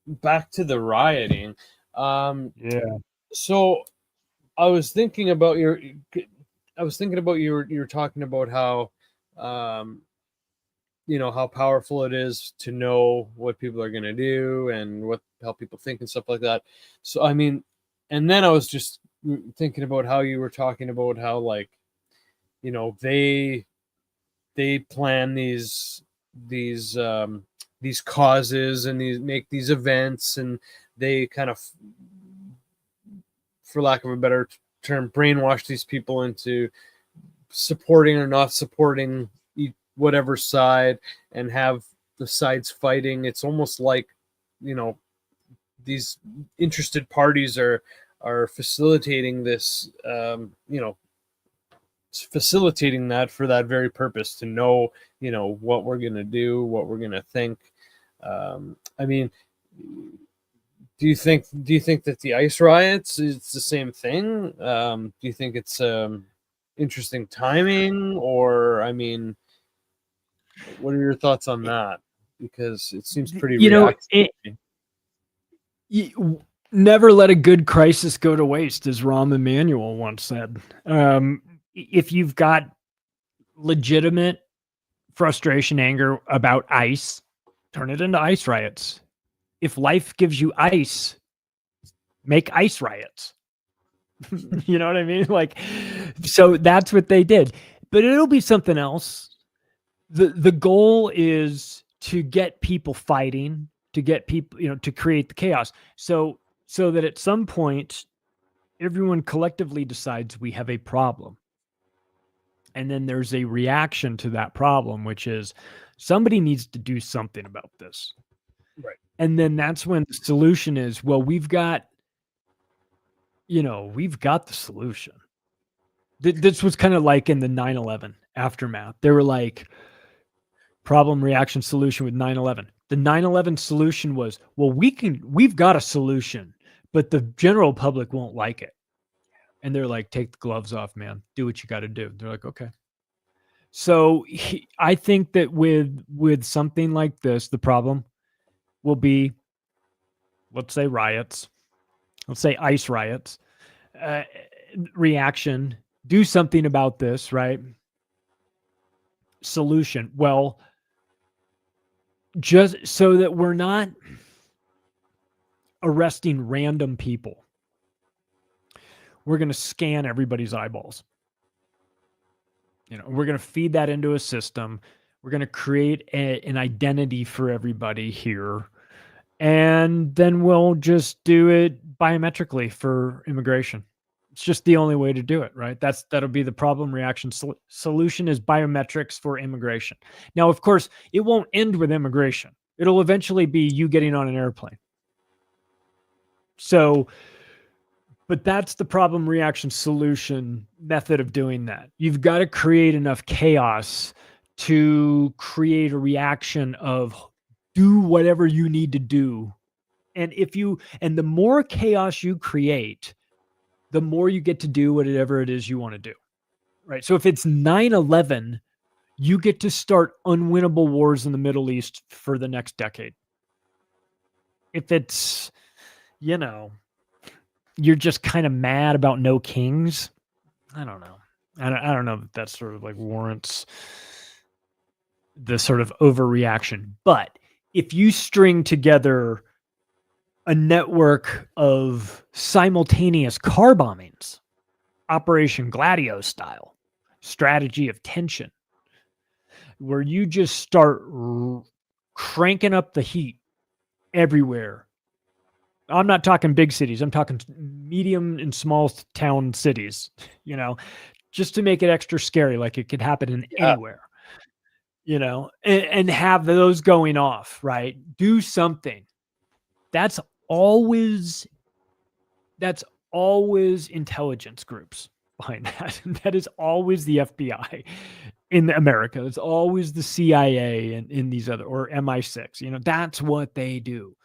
back to the rioting. Yeah. So I was thinking about your, I was thinking about you were talking about how, um, how powerful it is to know what people are going to do and what how people think and stuff like that. So I mean, and then I was just thinking about how you were talking about how, like, they plan these causes, and these make these events, and they kind of, for lack of a better term, brainwash these people into supporting or not supporting whatever side, and have the sides fighting. It's almost like, you know these interested parties are facilitating this, facilitating that for that very purpose, to know, what we're going to do, what we're going to think. I mean, do you think that the ice riots is the same thing? Do you think it's interesting timing, or, I mean, what are your thoughts on that? Because it seems pretty You know, reactionary. never let a good crisis go to waste, as Rahm Emanuel once said. If you've got legitimate frustration, anger about ice, turn it into ice riots. If life gives you ice, make ice riots. You know what I mean? Like, so that's what they did. But it'll be something else. The goal is to get people fighting, to get people, to create the chaos. So that at some point everyone collectively decides we have a problem. And then there's a reaction to that problem, which is somebody needs to do something about this. Right. And then that's when the solution is, well, we've got the solution. This was kind of like in the 9/11 aftermath. They were like, problem, reaction, solution with 9/11. The 9/11 solution was, well, we've got a solution, but the general public won't like it. And they're like, take the gloves off, man. Do what you got to do. They're like, okay. So I think that with something like this, the problem will be, let's say riots, let's say ice riots, uh, reaction, do something about this, right? Solution. Well, just so that we're not arresting random people, we're going to scan everybody's eyeballs. We're going to feed that into a system. We're going to create an identity for everybody here. And then we'll just do it biometrically for immigration. It's just the only way to do it, right? That'll be the problem, reaction, solution is biometrics for immigration. Now, of course, it won't end with immigration. It'll eventually be you getting on an airplane. So, but that's the problem reaction solution method of doing that. You've got to create enough chaos to create a reaction of do whatever you need to do. And the more chaos you create, the more you get to do whatever it is you want to do. Right. So if it's 9/11, you get to start unwinnable wars in the Middle East for the next decade. If it's, you're just kind of mad about no kings, I don't know. I don't know that sort of like warrants the sort of overreaction. But if you string together a network of simultaneous car bombings, Operation Gladio style, strategy of tension, where you just start cranking up the heat everywhere. I'm not talking big cities. I'm talking medium and small town cities, just to make it extra scary, like it could happen in anywhere, and have those going off, right? Do something. That's always intelligence groups behind that. That is always the FBI in America. It's always the CIA and in these other, or MI6. That's what they do.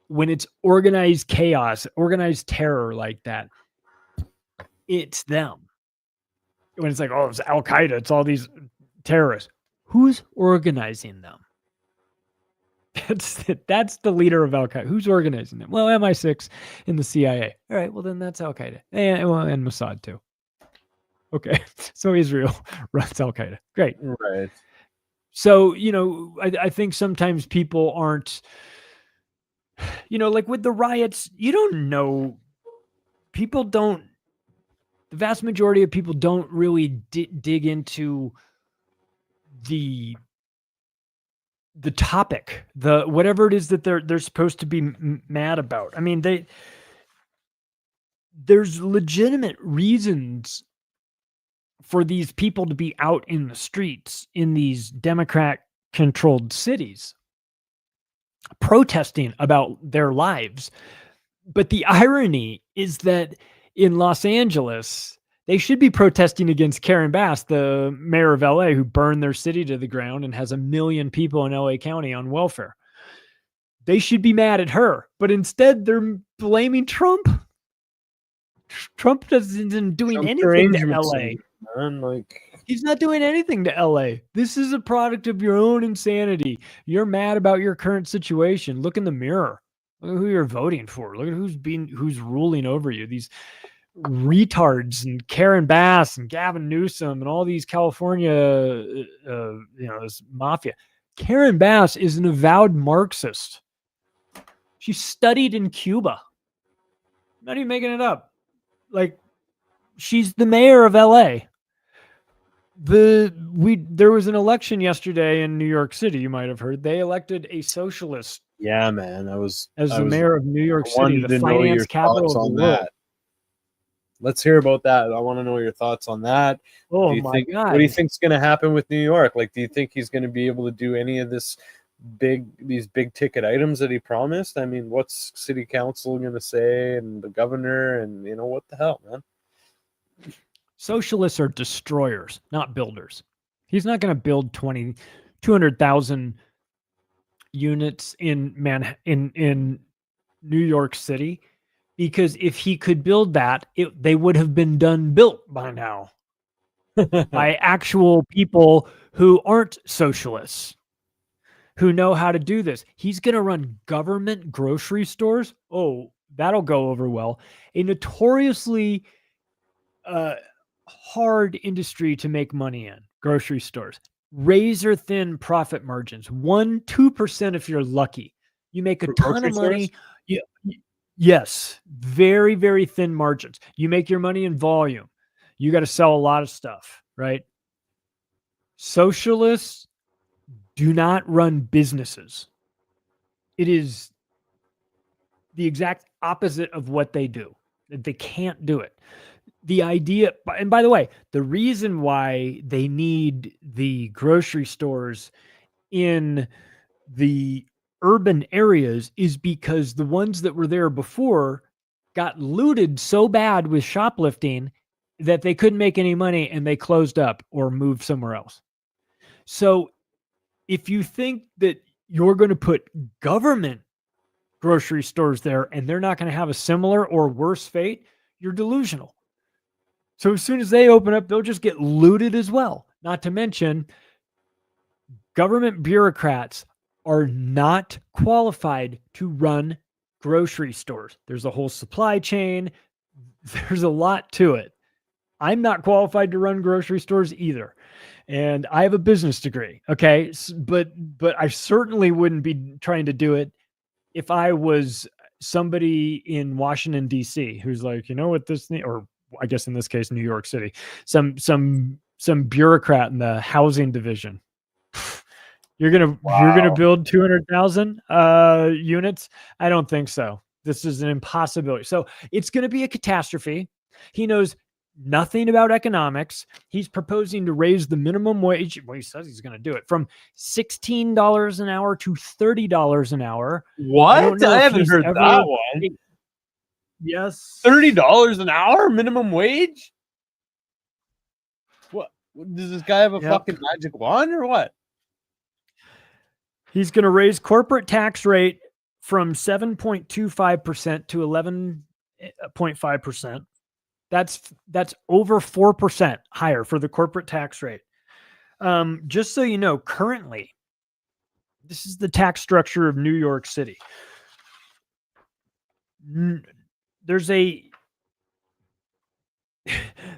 When it's organized chaos, organized terror like that, it's them. When it's like, oh, it's Al Qaeda, it's all these terrorists. Who's organizing them? That's the leader of Al Qaeda. Who's organizing them? Well, MI6 and the CIA. All right, well then that's Al Qaeda, and Mossad too. Okay, so Israel runs Al Qaeda. Great, right? So I think sometimes people aren't. Like with the riots, you don't know. People don't. The vast majority of people don't really dig into the topic, the whatever it is that they're supposed to be mad about. I mean, there's legitimate reasons for these people to be out in the streets in these Democrat-controlled cities protesting about their lives. But the irony is that in Los Angeles, they should be protesting against Karen Bass, the mayor of LA, who burned their city to the ground and has 1 million people in LA County on welfare. They should be mad at her, but instead they're blaming Trump. Trump isn't doing anything to LA. Man, he's not doing anything to LA. This is a product of your own insanity. You're mad about your current situation. Look in the mirror. Look at who you're voting for. Look at who's ruling over you. These retards and Karen Bass and Gavin Newsom and all these California, this mafia. Karen Bass is an avowed Marxist. She studied in Cuba. I'm not even making it up. Like, she's the mayor of LA. There was an election yesterday in New York City. You might have heard they elected a socialist. Yeah, man. As the mayor of New York City, the finance capital of the world. Let's hear about that. I want to know your thoughts on that. Oh my God! What do you think's going to happen with New York? Like, do you think he's going to be able to do any of these big ticket items that he promised? I mean, what's city council going to say, and the governor, and what the hell, man? Socialists are destroyers, not builders. He's not going to build 200,000 units in New York City, because if he could build that, they would have been built by now by actual people who aren't socialists, who know how to do this. He's going to run government grocery stores. Oh, that'll go over well. A notoriously hard industry to make money in, grocery stores. Razor thin profit margins, 1-2% if you're lucky. You make a ton of money. Yes, very, very thin margins. You make your money in volume. You got to sell a lot of stuff, right? Socialists do not run businesses. It is the exact opposite of what they do. They can't do it. The idea, and by the way, the reason why they need the grocery stores in the urban areas is because the ones that were there before got looted so bad with shoplifting that they couldn't make any money and they closed up or moved somewhere else. So if you think that you're going to put government grocery stores there and they're not going to have a similar or worse fate, you're delusional. So as soon as they open up, they'll just get looted as well. Not to mention, government bureaucrats are not qualified to run grocery stores. There's a whole supply chain. There's a lot to it. I'm not qualified to run grocery stores either. And I have a business degree. Okay. But I certainly wouldn't be trying to do it if I was somebody in Washington, D.C., who's like, you know what this thing, or I guess in this case, New York City, some bureaucrat in the housing division. You're gonna build 200,000 units? I don't think so. This is an impossibility. So it's going to be a catastrophe. He knows nothing about economics. He's proposing to raise the minimum wage. Well, he says he's going to do it from $16 an hour to $30 an hour. What? I haven't heard that one. Yes. $30 an hour minimum wage? What? Does this guy have a fucking magic wand or what? He's going to raise corporate tax rate from 7.25% to 11.5%. That's over 4% higher for the corporate tax rate. Just so you know, currently, this is the tax structure of New York City. There's a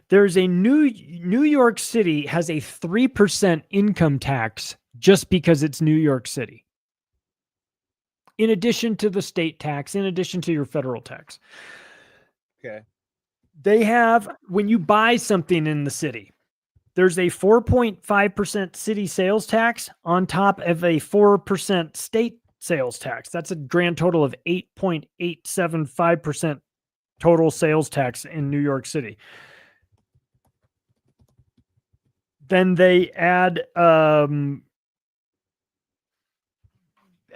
New York City has a 3% income tax just because it's New York City. In addition to the state tax, in addition to your federal tax. Okay. They have, when you buy something in the city, there's a 4.5% city sales tax on top of a 4% state sales tax. That's a grand total of 8.875% total sales tax in New York City. Then they add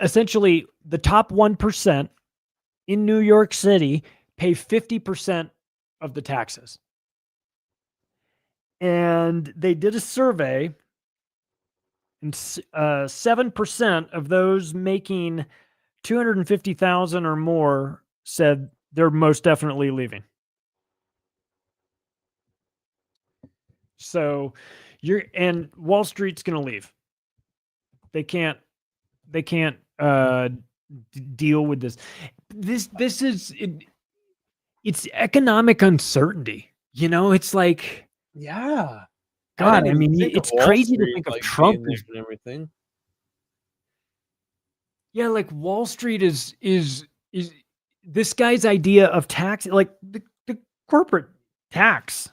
essentially the top 1% in New York City pay 50% of the taxes. And they did a survey, and 7% of those making 250,000 or more said they're most definitely leaving. So and Wall Street's going to leave. They can't deal with this. This is it's economic uncertainty. You know, it's like, yeah. God, I mean, it's crazy to think of Trump and everything. Yeah, like Wall Street is this guy's idea of tax, like the corporate tax.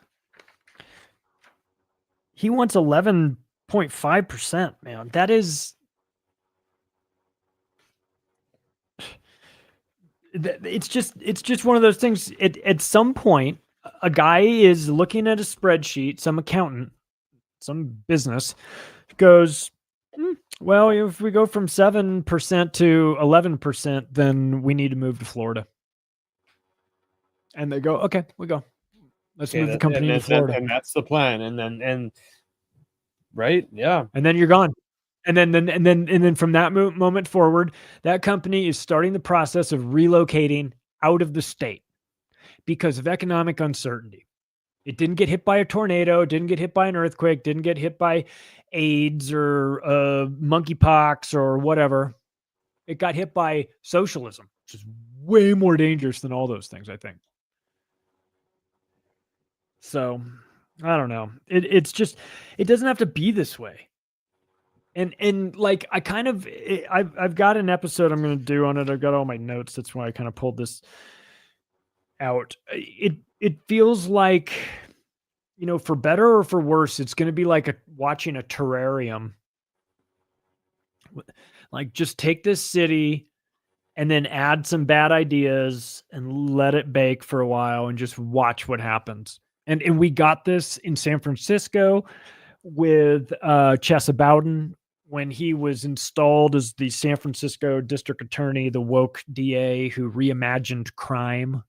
He wants 11.5%, man. That is it's just one of those things. At some point, a guy is looking at a spreadsheet, some accountant, some business goes, well, if we go from 7% to 11%, then we need to move to Florida. And they go, okay, we go. Let's move the company to Florida. And that's the plan. And right? Yeah. And then you're gone. And then from that moment forward, that company is starting the process of relocating out of the state because of economic uncertainty. It didn't get hit by a tornado, didn't get hit by an earthquake, didn't get hit by AIDS or monkeypox or whatever. It got hit by socialism, which is way more dangerous than all those things, I think. So, I don't know. It's just, it doesn't have to be this way. And like, I've got an episode I'm going to do on it. I've got all my notes. That's why I kind of pulled this out. It feels like, you know, for better or for worse, it's going to be like watching a terrarium. Like, just take this city and then add some bad ideas and let it bake for a while and just watch what happens. And we got this in San Francisco with Chesa Bowden when he was installed as the San Francisco district attorney, the woke DA who reimagined crime.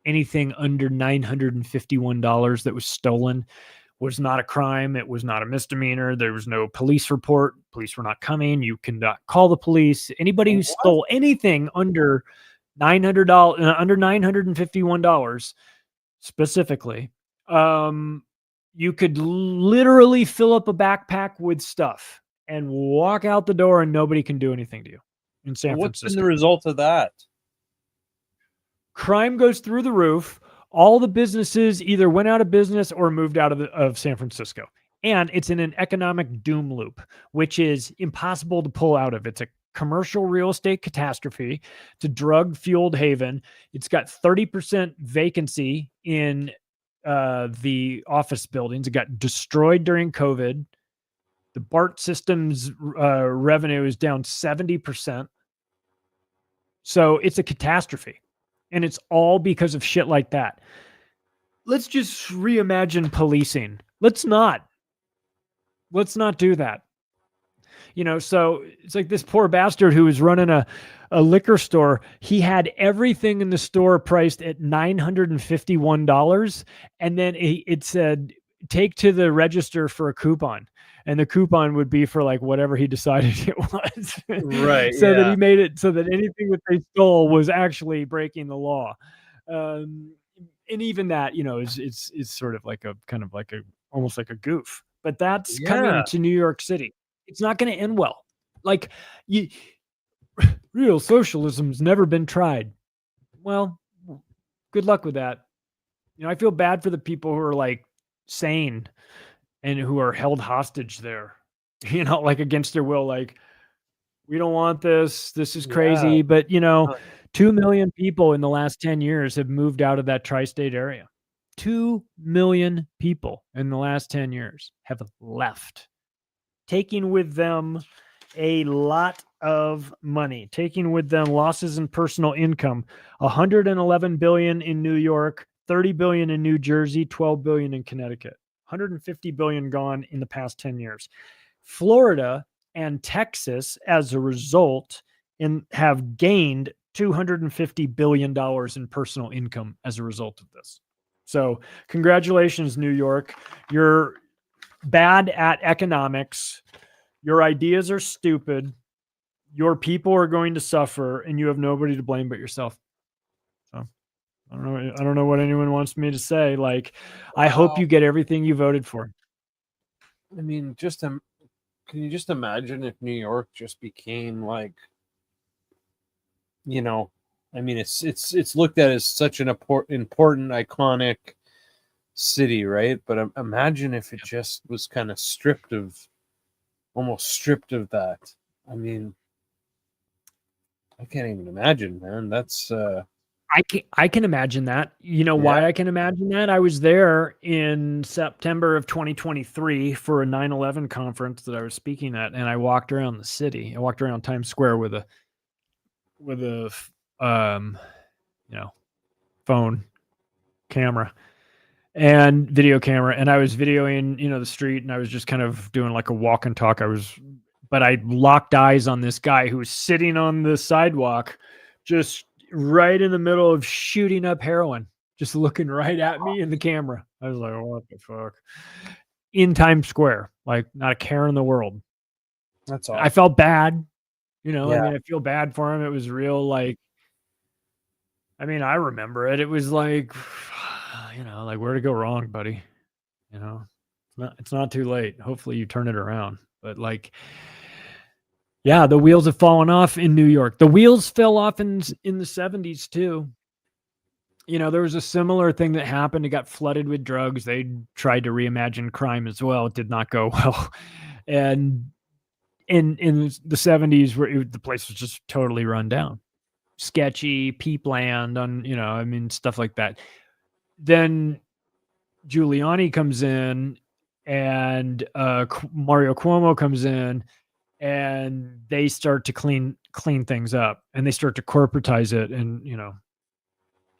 Anything under $951 that was stolen was not a crime. It was not a misdemeanor. There was no police report. Police were not coming. You cannot call the police. Anybody who stole anything under $900, under $951 specifically, you could literally fill up a backpack with stuff and walk out the door and nobody can do anything to you in San What's Francisco. been the result of that? Crime goes through the roof. All the businesses either went out of business or moved out of San Francisco. And it's in an economic doom loop, which is impossible to pull out of. It's a commercial real estate catastrophe. It's a drug-fueled haven. It's got 30% vacancy in the office buildings. It got destroyed during COVID. The BART system's revenue is down 70%. So it's a catastrophe. And it's all because of shit like that. Let's just reimagine policing. Let's not do that. So it's like this poor bastard who was running a liquor store. He had everything in the store priced at $951. And then it said, take to the register for a coupon. And the coupon would be for like whatever he decided it was. Right. So that he made it so that anything that they stole was actually breaking the law. And even that, is sort of like almost like a goof. But that's coming to New York City. It's not going to end well. Like real socialism's never been tried. Well, good luck with that. I feel bad for the people who are like sane and who are held hostage there, like against their will, like, we don't want this. This is crazy. Yeah. But, 2 million people in the last 10 years have moved out of that tri-state area. 2 million people in the last 10 years have left, taking with them a lot of money, taking with them losses in personal income, 111 billion in New York, 30 billion in New Jersey, 12 billion in Connecticut. 150 billion gone in the past 10 years. Florida and Texas, as a result, have gained $250 billion in personal income as a result of this. So congratulations, New York. You're bad at economics. Your ideas are stupid. Your people are going to suffer, and you have nobody to blame but yourself. So I don't know what anyone wants me to say. Like, I hope you get everything you voted for. I mean, can you just imagine if New York just became like, I mean, it's looked at as such an important, iconic city, right? But imagine if it just was kind of almost stripped of that. I mean, I can't even imagine, man. That's I can imagine that. Why I can imagine that? I was there in September of 2023 for a 9/11 conference that I was speaking at, and I walked around the city. I walked around Times Square with a phone camera and video camera, and I was videoing, the street, and I was just kind of doing like a walk and talk. But I locked eyes on this guy who was sitting on the sidewalk, just right in the middle of shooting up heroin, just looking right at me in the camera. I was like, what the fuck? In Times Square, like not a care in the world. That's all. I felt bad, I mean, I feel bad for him. It was real, like, I mean, I remember it. It was like, like, where'd it go wrong, buddy? It's not too late. Hopefully you turn it around. But like, yeah, the wheels have fallen off in New York. The wheels fell off in the 70s too. There was a similar thing that happened. It got flooded with drugs. They tried to reimagine crime as well. It did not go well. And in the 70s, where the place was just totally run down. Sketchy, peepland on, stuff like that. Then Giuliani comes in and Mario Cuomo comes in, and they start to clean things up, and they start to corporatize it and,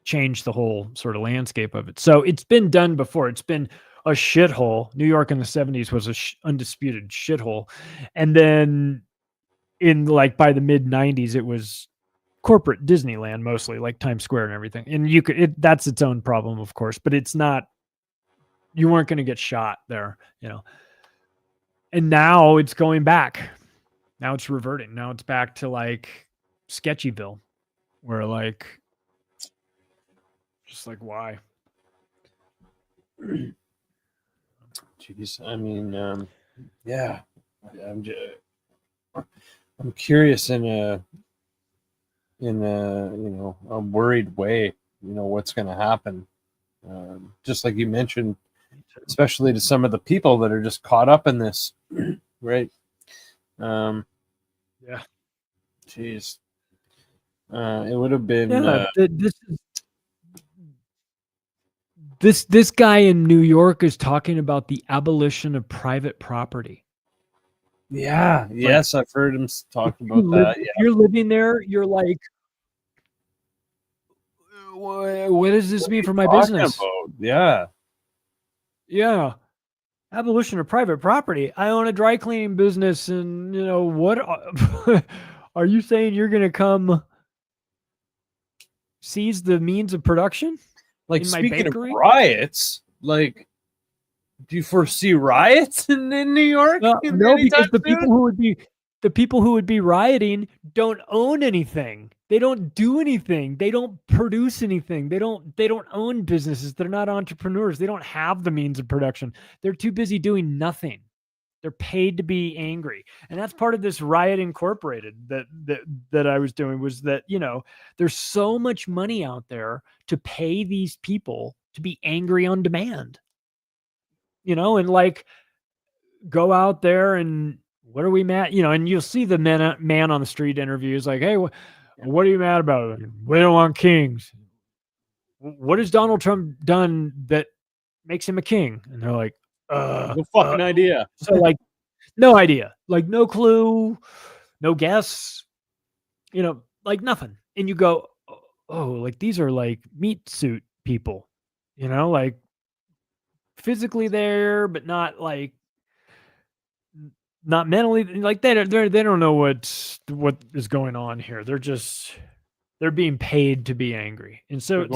change the whole sort of landscape of it. So it's been done before. It's been a shithole. New York in the 70s was a undisputed shithole. And then in like by the mid 90s, it was corporate Disneyland mostly, like Times Square and everything. And you could, that's its own problem, of course, but it's not, you weren't going to get shot there, you know. And now it's going back. Now it's reverting. Now it's back to like Sketchyville, where like, just like, why? Jeez, I mean, yeah, I'm curious in a you know, a worried way, you know, what's going to happen. Just like you mentioned, especially to some of the people that are just caught up in this, right? Yeah. Jeez. It would have been. Yeah. This guy in New York is talking about the abolition of private property. Yeah. Yes, I've heard him talk about that. If you're living there, you're like, what does this mean for my business? About? Yeah. Yeah. Abolition of private property. I own a dry cleaning business, and you know what? Are you saying you're going to come seize the means of production? Like, in my speaking bakery? of riots, like, do you foresee riots in New York? No, because the people who would be rioting don't own anything. They don't do anything. They don't produce anything. They don't own businesses. They're not entrepreneurs. They don't have the means of production. They're too busy doing nothing. They're paid to be angry. And that's part of this Riot Incorporated that I was doing, was that, you know, there's so much money out there to pay these people to be angry on demand. You know, and like, go out there and what are we mad? You know, and you'll see the man on the street interviews like, hey, what are you mad about? We don't want kings. What has Donald Trump done that makes him a king? And they're like, no fucking idea. So like, no idea, like no clue, no guess, you know, like nothing. And you go, oh, like these are like meat suit people, you know, like physically there, but not like, not mentally, like they don't know what is going on here. They're being paid to be angry. And so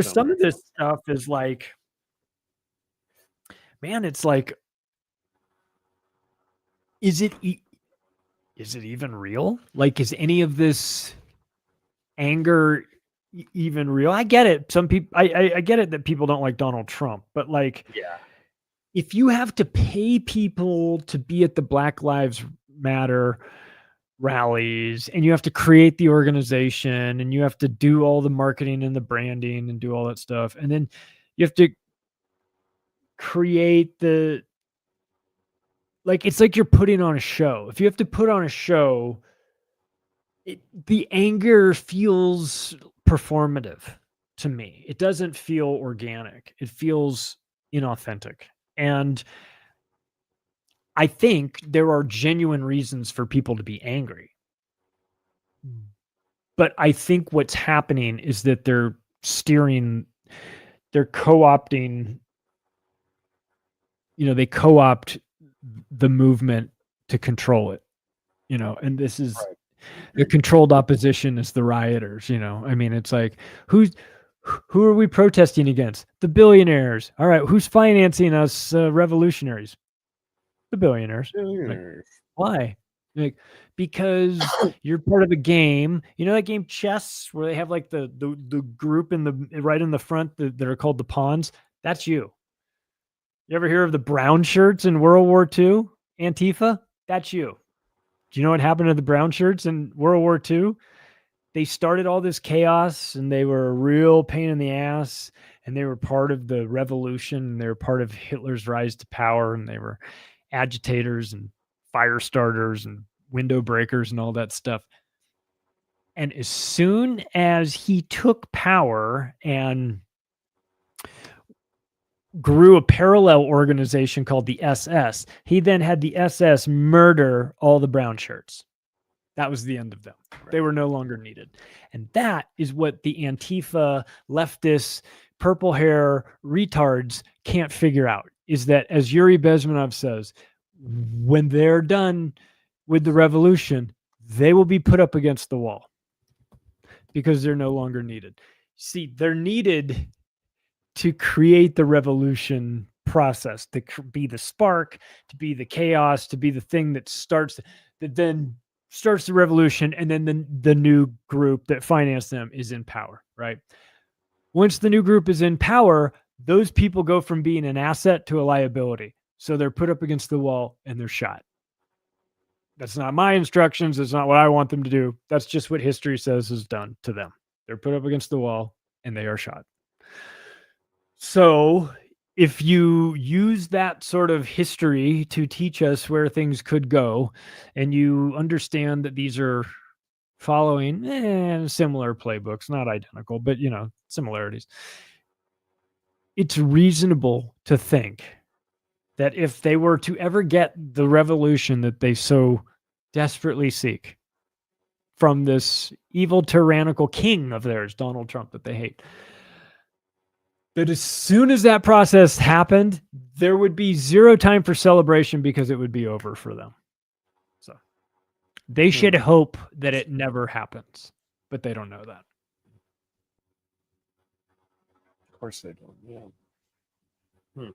some of this stuff is like, man, it's like, is it even real? Like, is any of this anger even real? I get it. Some people, I get it that people don't like Donald Trump, but like, yeah, if you have to pay people to be at the Black Lives Matter rallies, and you have to create the organization, and you have to do all the marketing and the branding and do all that stuff, and then you have to create it's like you're putting on a show. If you have to put on a show, the anger feels performative to me. It doesn't feel organic. It feels inauthentic. And I think there are genuine reasons for people to be angry. But I think what's happening is that they're co-opting, you know, they co-opt the movement to control it, you know, and this is right. The controlled opposition is the rioters, you know. I mean, it's like, who are we protesting against? The billionaires. All right, who's financing us revolutionaries? The billionaires. Like, why? Like, because you're part of a game. You know that game chess where they have like the group right in the front that are called the pawns? That's you. You ever hear of the brown shirts in World War II? Antifa? That's you. Do you know what happened to the brown shirts in World War II? They started all this chaos, and they were a real pain in the ass, and they were part of the revolution, and they were part of Hitler's rise to power, and they were agitators and fire starters and window breakers and all that stuff. And as soon as he took power and grew a parallel organization called the SS, he then had the SS murder all the brown shirts. That was the end of them. Right. They were no longer needed. And that is what the Antifa leftists purple hair retards can't figure out is that, as Yuri Bezmenov says, when they're done with the revolution, they will be put up against the wall because they're no longer needed. See, they're needed to create the revolution process, to be the spark, to be the chaos, to be the thing that then starts the revolution, and then the new group that financed them is in power, right? Once the new group is in power, those people go from being an asset to a liability. So they're put up against the wall and they're shot. That's not my instructions. That's not what I want them to do. That's just what history says is done to them. They're put up against the wall and they are shot. So if you use that sort of history to teach us where things could go, and you understand that these are following similar playbooks, not identical, but similarities, it's reasonable to think that if they were to ever get the revolution that they so desperately seek from this evil tyrannical king of theirs, Donald Trump, that they hate, that as soon as that process happened, there would be zero time for celebration because it would be over for them. So they should hope that it never happens, but they don't know that. Of course they don't. Yeah.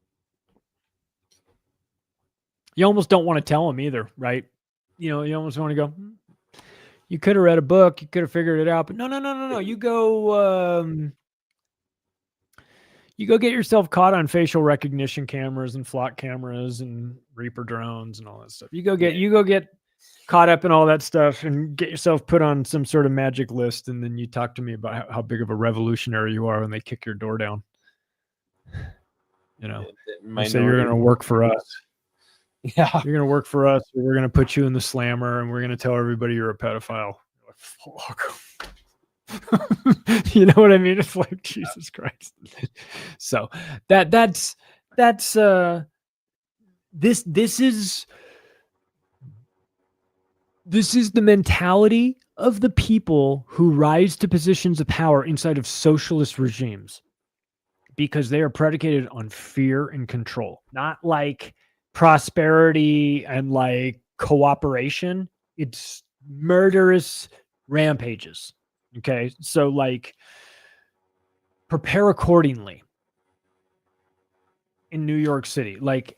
You almost don't want to tell them either, right? You almost want to go, you could have read a book, you could have figured it out, but no. You go get yourself caught on facial recognition cameras and flock cameras and Reaper drones and all that stuff. You go get caught up in all that stuff and get yourself put on some sort of magic list, and then you talk to me about how big of a revolutionary you are when they kick your door down. You say you're going to work for us. Yeah, you're going to work for us. We're going to put you in the slammer, and we're going to tell everybody you're a pedophile. Fuck. You know what I mean? It's like, Jesus Christ. So that's this is the mentality of the people who rise to positions of power inside of socialist regimes, because they are predicated on fear and control, not like prosperity and like cooperation. It's murderous rampages. Okay. So like, prepare accordingly in New York City. Like,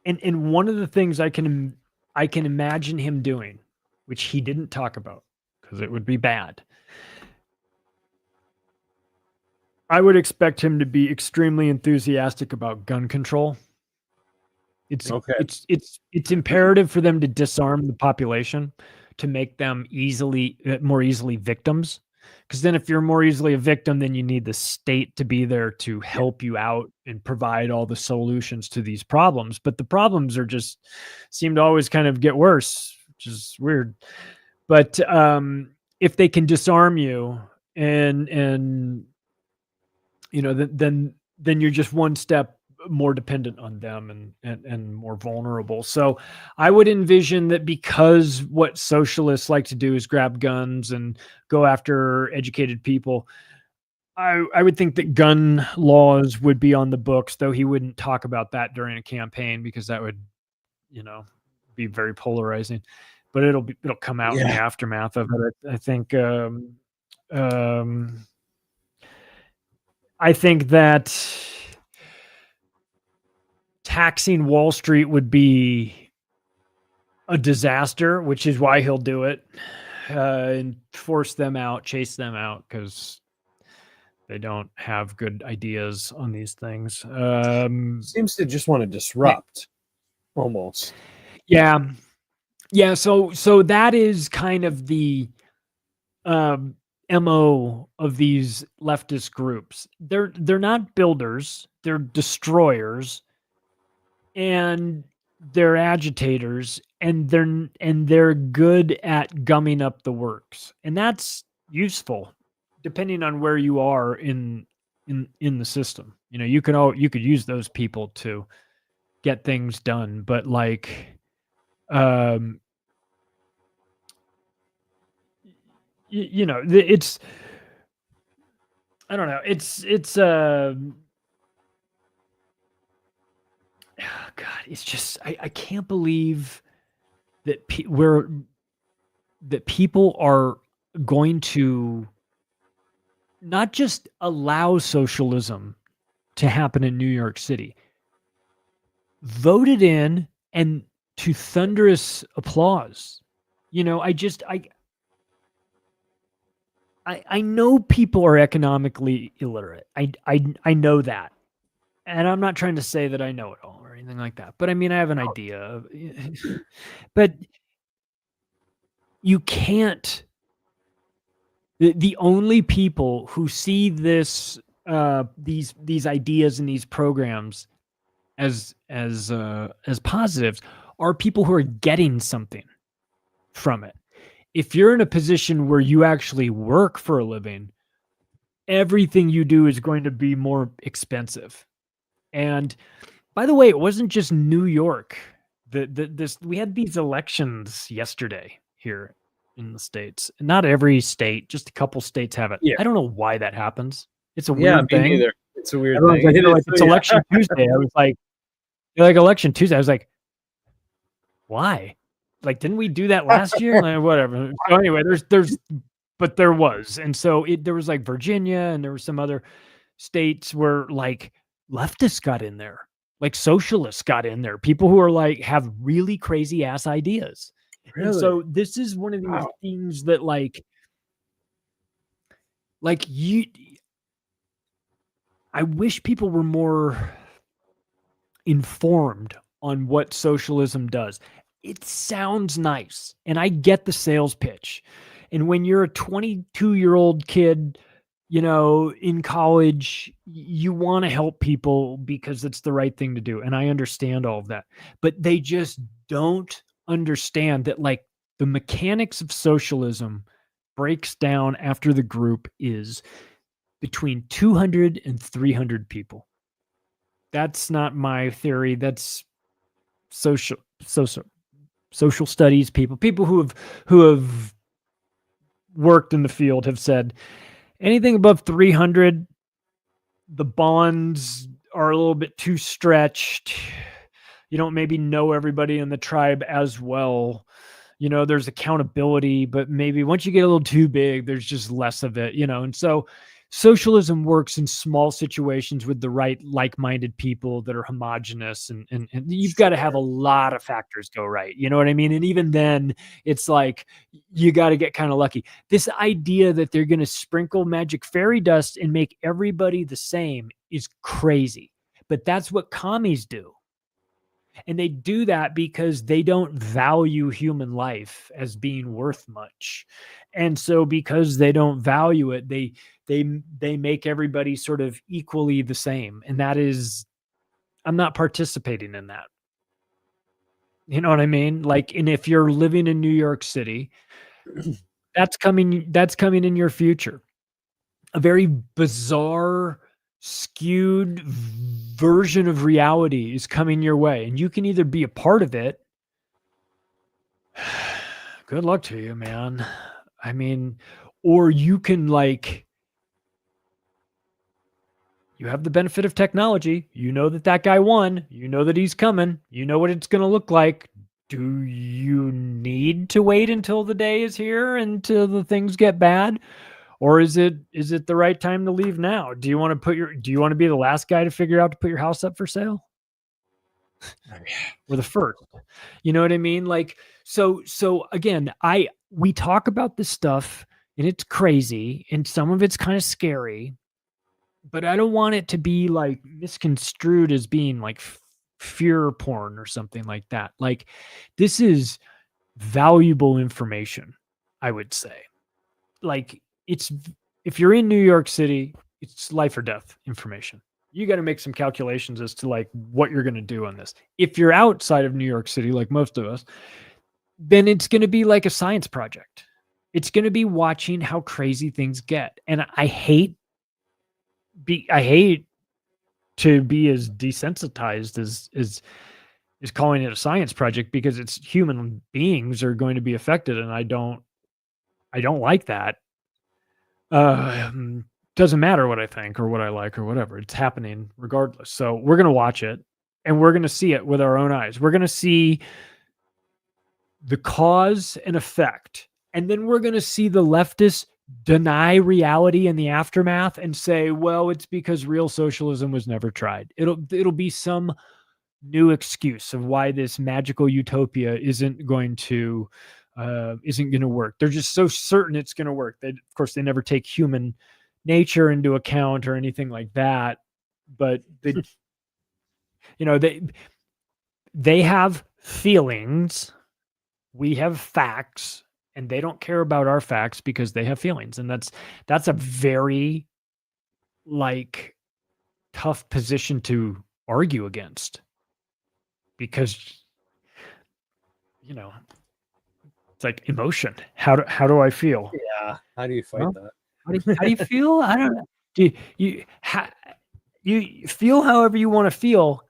and one of the things I can imagine him doing, which he didn't talk about because it would be bad, I would expect him to be extremely enthusiastic about gun control. It's imperative for them to disarm the population, to make them more easily victims. Because then if you're more easily a victim, then you need the state to be there to help you out and provide all the solutions to these problems. But the problems seem to always kind of get worse, which is weird. But if they can disarm you and then you're just one step more dependent on them and more vulnerable. So I would envision that, because what socialists like to do is grab guns and go after educated people, I would think that gun laws would be on the books, though he wouldn't talk about that during a campaign because that would, be very polarizing. But it'll come out in the aftermath of it. I think that taxing Wall Street would be a disaster, which is why he'll do it, and chase them out because they don't have good ideas on these things. Seems to just want to disrupt, almost. Yeah. So that is kind of the MO of these leftist groups. They're not builders, they're destroyers, and they're agitators, and they're good at gumming up the works. And that's useful depending on where you are in the system. You could use those people to get things done, but like it's I don't know. It's God, it's just I can't believe that that people are going to not just allow socialism to happen in New York City, vote it in and to thunderous applause. You know, I know people are economically illiterate. I know that. And I'm not trying to say that I know it all or anything like that. But I mean, I have an idea of, but you can't, the only people who see these ideas and these programs as positives are people who are getting something from it. If you're in a position where you actually work for a living, everything you do is going to be more expensive. And by the way, it wasn't just New York. We had these elections yesterday here in the States. Not every state, just a couple states have it. Yeah. I don't know why that happens. It's a Yeah, weird me thing. neither. It's a weird Everyone's thing. like, It they're is, like, it's yeah. election Tuesday. I was like, they're like election Tuesday. I was like, why? Like, didn't we do that last year? Like, whatever. So anyway, but there was, and so there was like Virginia, and there were some other states where like leftists got in there, like socialists got in there, people who are like have really crazy ass ideas. And Really? so this is one of these Wow. things that like you, I wish people were more informed on what socialism does. It sounds nice, and I get the sales pitch. And when you're a 22-year-old kid, you know, in college, you want to help people because it's the right thing to do. And I understand all of that. But they just don't understand that, like, the mechanics of socialism breaks down after the group is between 200 and 300 people. That's not my theory. That's social social studies people who have worked in the field have said anything above 300, the bonds are a little bit too stretched. You don't maybe know everybody in the tribe as well. You know, there's accountability, but maybe once you get a little too big, there's just less of it, you know. And so socialism works in small situations with the right like-minded people that are homogenous, and you've got to have a lot of factors go right. You know what I mean? And even then, it's like you got to get kind of lucky. This idea that they're going to sprinkle magic fairy dust and make everybody the same is crazy. But that's what commies do. And they do that because they don't value human life as being worth much. And so because they don't value it, they make everybody sort of equally the same. And that is, I'm not participating in that. You know what I mean? Like, and if you're living in New York City, that's coming in your future. A very bizarre, skewed version of reality is coming your way, and you can either be a part of it. Good luck to you, man. I mean, or you can, like, you have the benefit of technology. You know that guy won. You know that he's coming. You know what it's going to look like. Do you need to wait until the day is here, until the things get bad? Or is it the right time to leave now? Do you want to be the last guy to figure out to put your house up for sale? Or the first? You know what I mean? Like, so again, we talk about this stuff and it's crazy and some of it's kind of scary, but I don't want it to be like misconstrued as being like fear porn or something like that. Like, this is valuable information, I would say. Like, if you're in New York City, it's life or death information. You got to make some calculations as to like what you're going to do on this. If you're outside of New York City, like most of us, then it's going to be like a science project. It's going to be watching how crazy things get. And I hate to be as desensitized as calling it a science project, because it's human beings are going to be affected, and I don't like that. doesn't matter what I think or what I like or whatever. It's happening regardless. So we're going to watch it and we're going to see it with our own eyes. We're going to see the cause and effect. And then we're going to see the leftists deny reality in the aftermath and say, well, it's because real socialism was never tried. It'll be some new excuse of why this magical utopia isn't going to work. They're just so certain it's going to work. Of course, they never take human nature into account or anything like that. But they have feelings. We have facts, and they don't care about our facts because they have feelings. And that's a very tough position to argue against, because it's like emotion. How do I feel? Yeah. How do you fight that? How do you feel? I don't know. You feel however you want to feel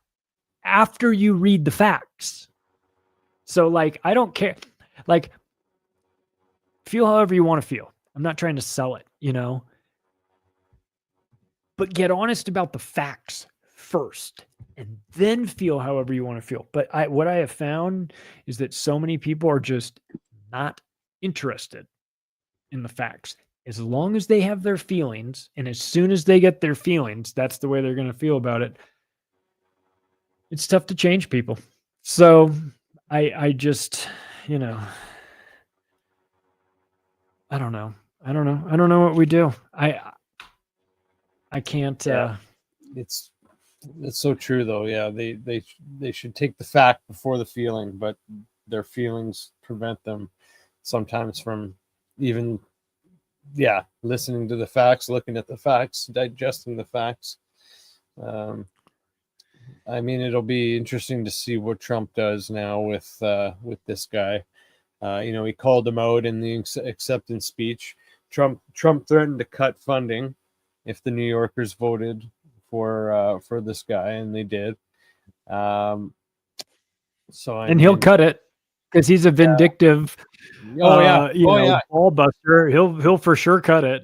after you read the facts. So I don't care. Feel however you want to feel. I'm not trying to sell it, but get honest about the facts first and then feel however you want to feel. But what I have found is that so many people are just not interested in the facts. As long as they have their feelings, and as soon as they get their feelings, that's the way they're going to feel about it. It's tough to change people. So I just, I don't know. I don't know what we do. I can't. Yeah. It's so true though. Yeah, they should take the fact before the feeling, but their feelings prevent them sometimes from even listening to the facts, looking at the facts, digesting the facts. I mean, it'll be interesting to see what Trump does now with this guy. He called him out in the acceptance speech. Trump threatened to cut funding if the New Yorkers voted for this guy, and they did. So he'll cut it because he's a vindictive. Ball buster. He'll for sure cut it.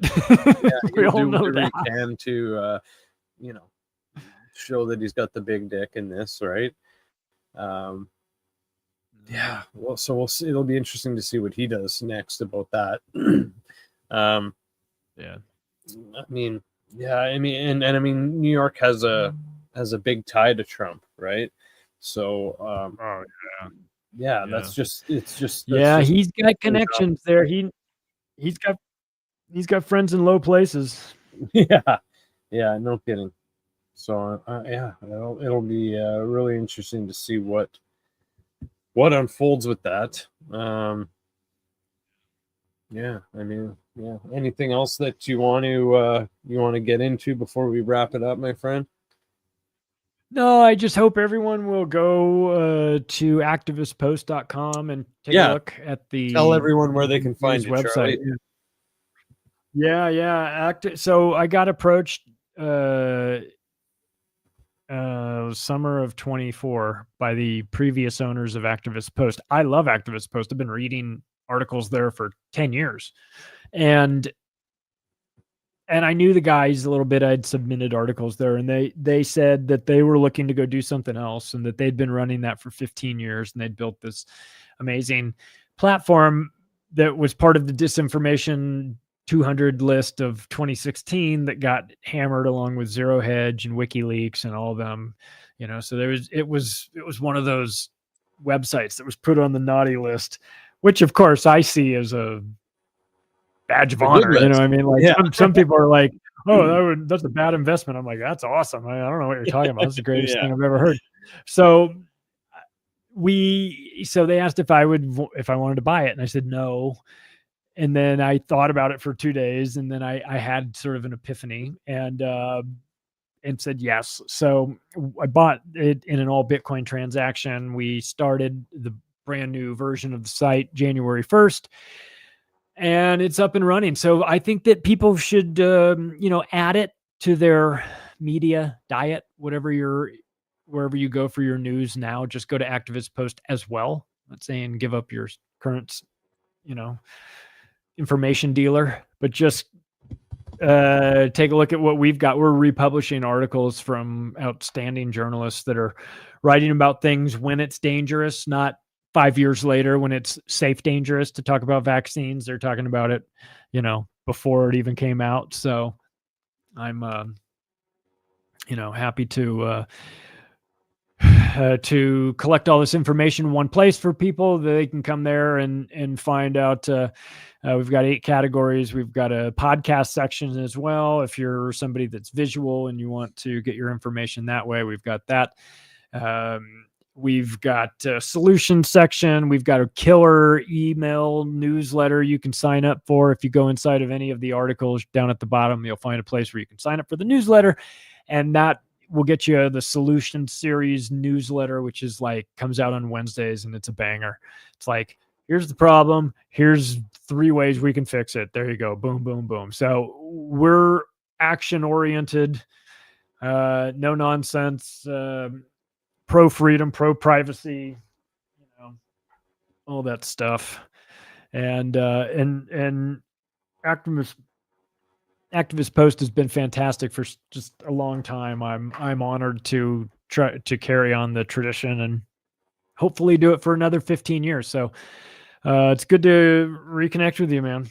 We all know that. He can to show that he's got the big dick in this, right? Yeah. Well, so we'll see. It'll be interesting to see what he does next about that. Yeah. I mean, New York has a big tie to Trump, right? So, that's just he's got connections there. He's got friends in low places. Yeah, no kidding. So, it'll be really interesting to see what unfolds with that. Anything else that you want to get into before we wrap it up, my friend? No, I just hope everyone will go to activistpost.com and take a look at the. Tell everyone where they can find your website. Charlie. Yeah. So I got approached summer of 24 by the previous owners of Activist Post. I love Activist Post. I've been reading articles there for 10 years. And I knew the guys a little bit. I'd submitted articles there, and they said that they were looking to go do something else, and that they'd been running that for 15 years, and they'd built this amazing platform that was part of the disinformation 200 list of 2016 that got hammered along with Zero Hedge and WikiLeaks and all of them. So it was one of those websites that was put on the naughty list, which of course I see as a badge of honor. Some people are like, oh, that's a bad investment. I'm like, that's awesome. I don't know what you're talking about. That's the greatest thing I've ever heard. So they asked if I wanted to buy it, and I said no. And then I thought about it for 2 days, and then I had sort of an epiphany and said yes. So I bought it in an all Bitcoin transaction. We started the brand new version of the site January 1st. And it's up and running. So I think that people should, add it to their media diet, wherever you go for your news now. Just go to Activist Post as well. I'm not saying give up your current, information dealer, but just take a look at what we've got. We're republishing articles from outstanding journalists that are writing about things when it's dangerous, not 5 years later when it's safe dangerous to talk about vaccines. They're talking about it, before it even came out. So I'm, happy to collect all this information in one place for people. They can come there and find out. We've got 8 categories. We've got a podcast section as well. If you're somebody that's visual and you want to get your information that way, we've got that. We've got a solution section. We've got a killer email newsletter you can sign up for. If you go inside of any of the articles down at the bottom, you'll find a place where you can sign up for the newsletter. And that will get you the solution series newsletter, which is comes out on Wednesdays, and it's a banger. It's here's the problem. Here's 3 ways we can fix it. There you go. Boom, boom, boom. So we're action oriented, no nonsense, pro freedom, pro privacy, all that stuff. And Activist Post has been fantastic for just a long time. I'm honored to try to carry on the tradition and hopefully do it for another 15 years. So it's good to reconnect with you, man.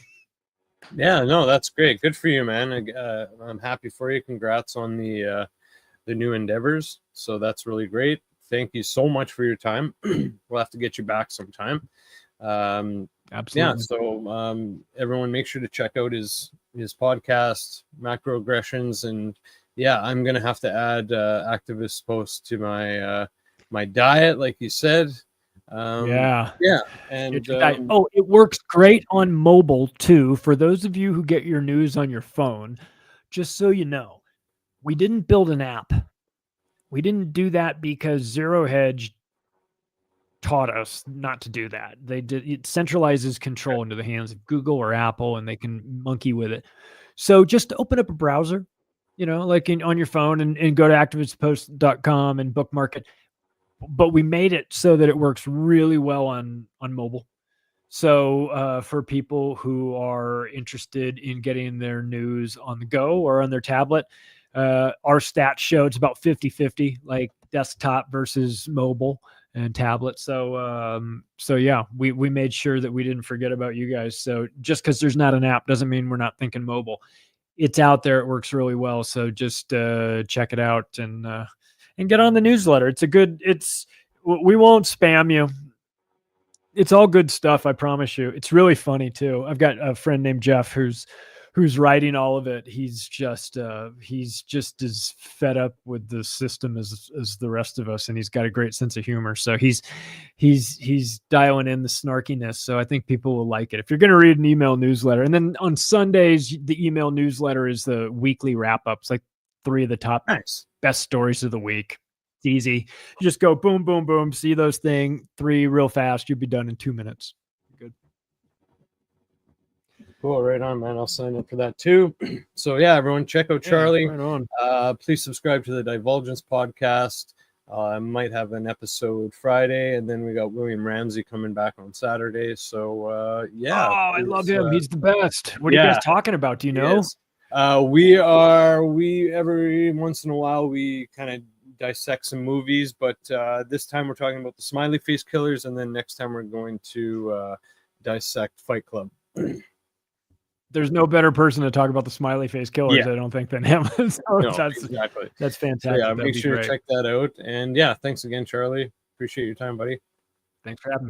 Yeah, no, that's great. Good for you, man. I'm happy for you. Congrats on the new endeavors. So that's really great. Thank you so much for your time. We'll have to get you back sometime. Absolutely. Yeah. So everyone, make sure to check out his podcast, Macroaggressions, and yeah, I'm gonna have to add Activist Post to my diet, like you said. Yeah. And it works great on mobile too. For those of you who get your news on your phone, just so you know, we didn't build an app. We didn't do that because Zero Hedge taught us not to do that. It centralizes control into the hands of Google or Apple, and they can monkey with it. So just open up a browser, on your phone and go to activistpost.com and bookmark it. But we made it so that it works really well on mobile. So for people who are interested in getting their news on the go or on their tablet, our stats show it's about 50-50, like desktop versus mobile and tablet. So yeah, we made sure that we didn't forget about you guys. So just because there's not an app doesn't mean we're not thinking mobile. It's out there. It works really well. So just check it out and get on the newsletter. We won't spam you. It's all good stuff. I promise you. It's really funny too. I've got a friend named Jeff who's writing all of it. He's just as fed up with the system as the rest of us, and he's got a great sense of humor. So he's dialing in the snarkiness. So I think people will like it. If you're going to read an email newsletter, and then on Sundays the email newsletter is the weekly wrap ups, like 3 of the top best stories of the week. It's easy. You just go boom, boom, boom. See those 3 real fast. You'll be done in 2 minutes. Good. Cool, right on, man. I'll sign up for that too. So yeah, everyone, check out Charlie. Yeah, right on. Please subscribe to the Divulgence podcast. I might have an episode Friday, and then we got William Ramsey coming back on Saturday. So yeah. Oh, I love him. He's the best. What are you guys talking about? Do you know? We every once in a while we kind of dissect some movies, but this time we're talking about the Smiley Face Killers, and then next time we're going to dissect Fight Club. There's no better person to talk about the Smiley Face Killers, I don't think, than him. Exactly. That's fantastic. So yeah, make sure to check that out. And yeah, thanks again, Charlie. Appreciate your time, buddy. Thanks for having me.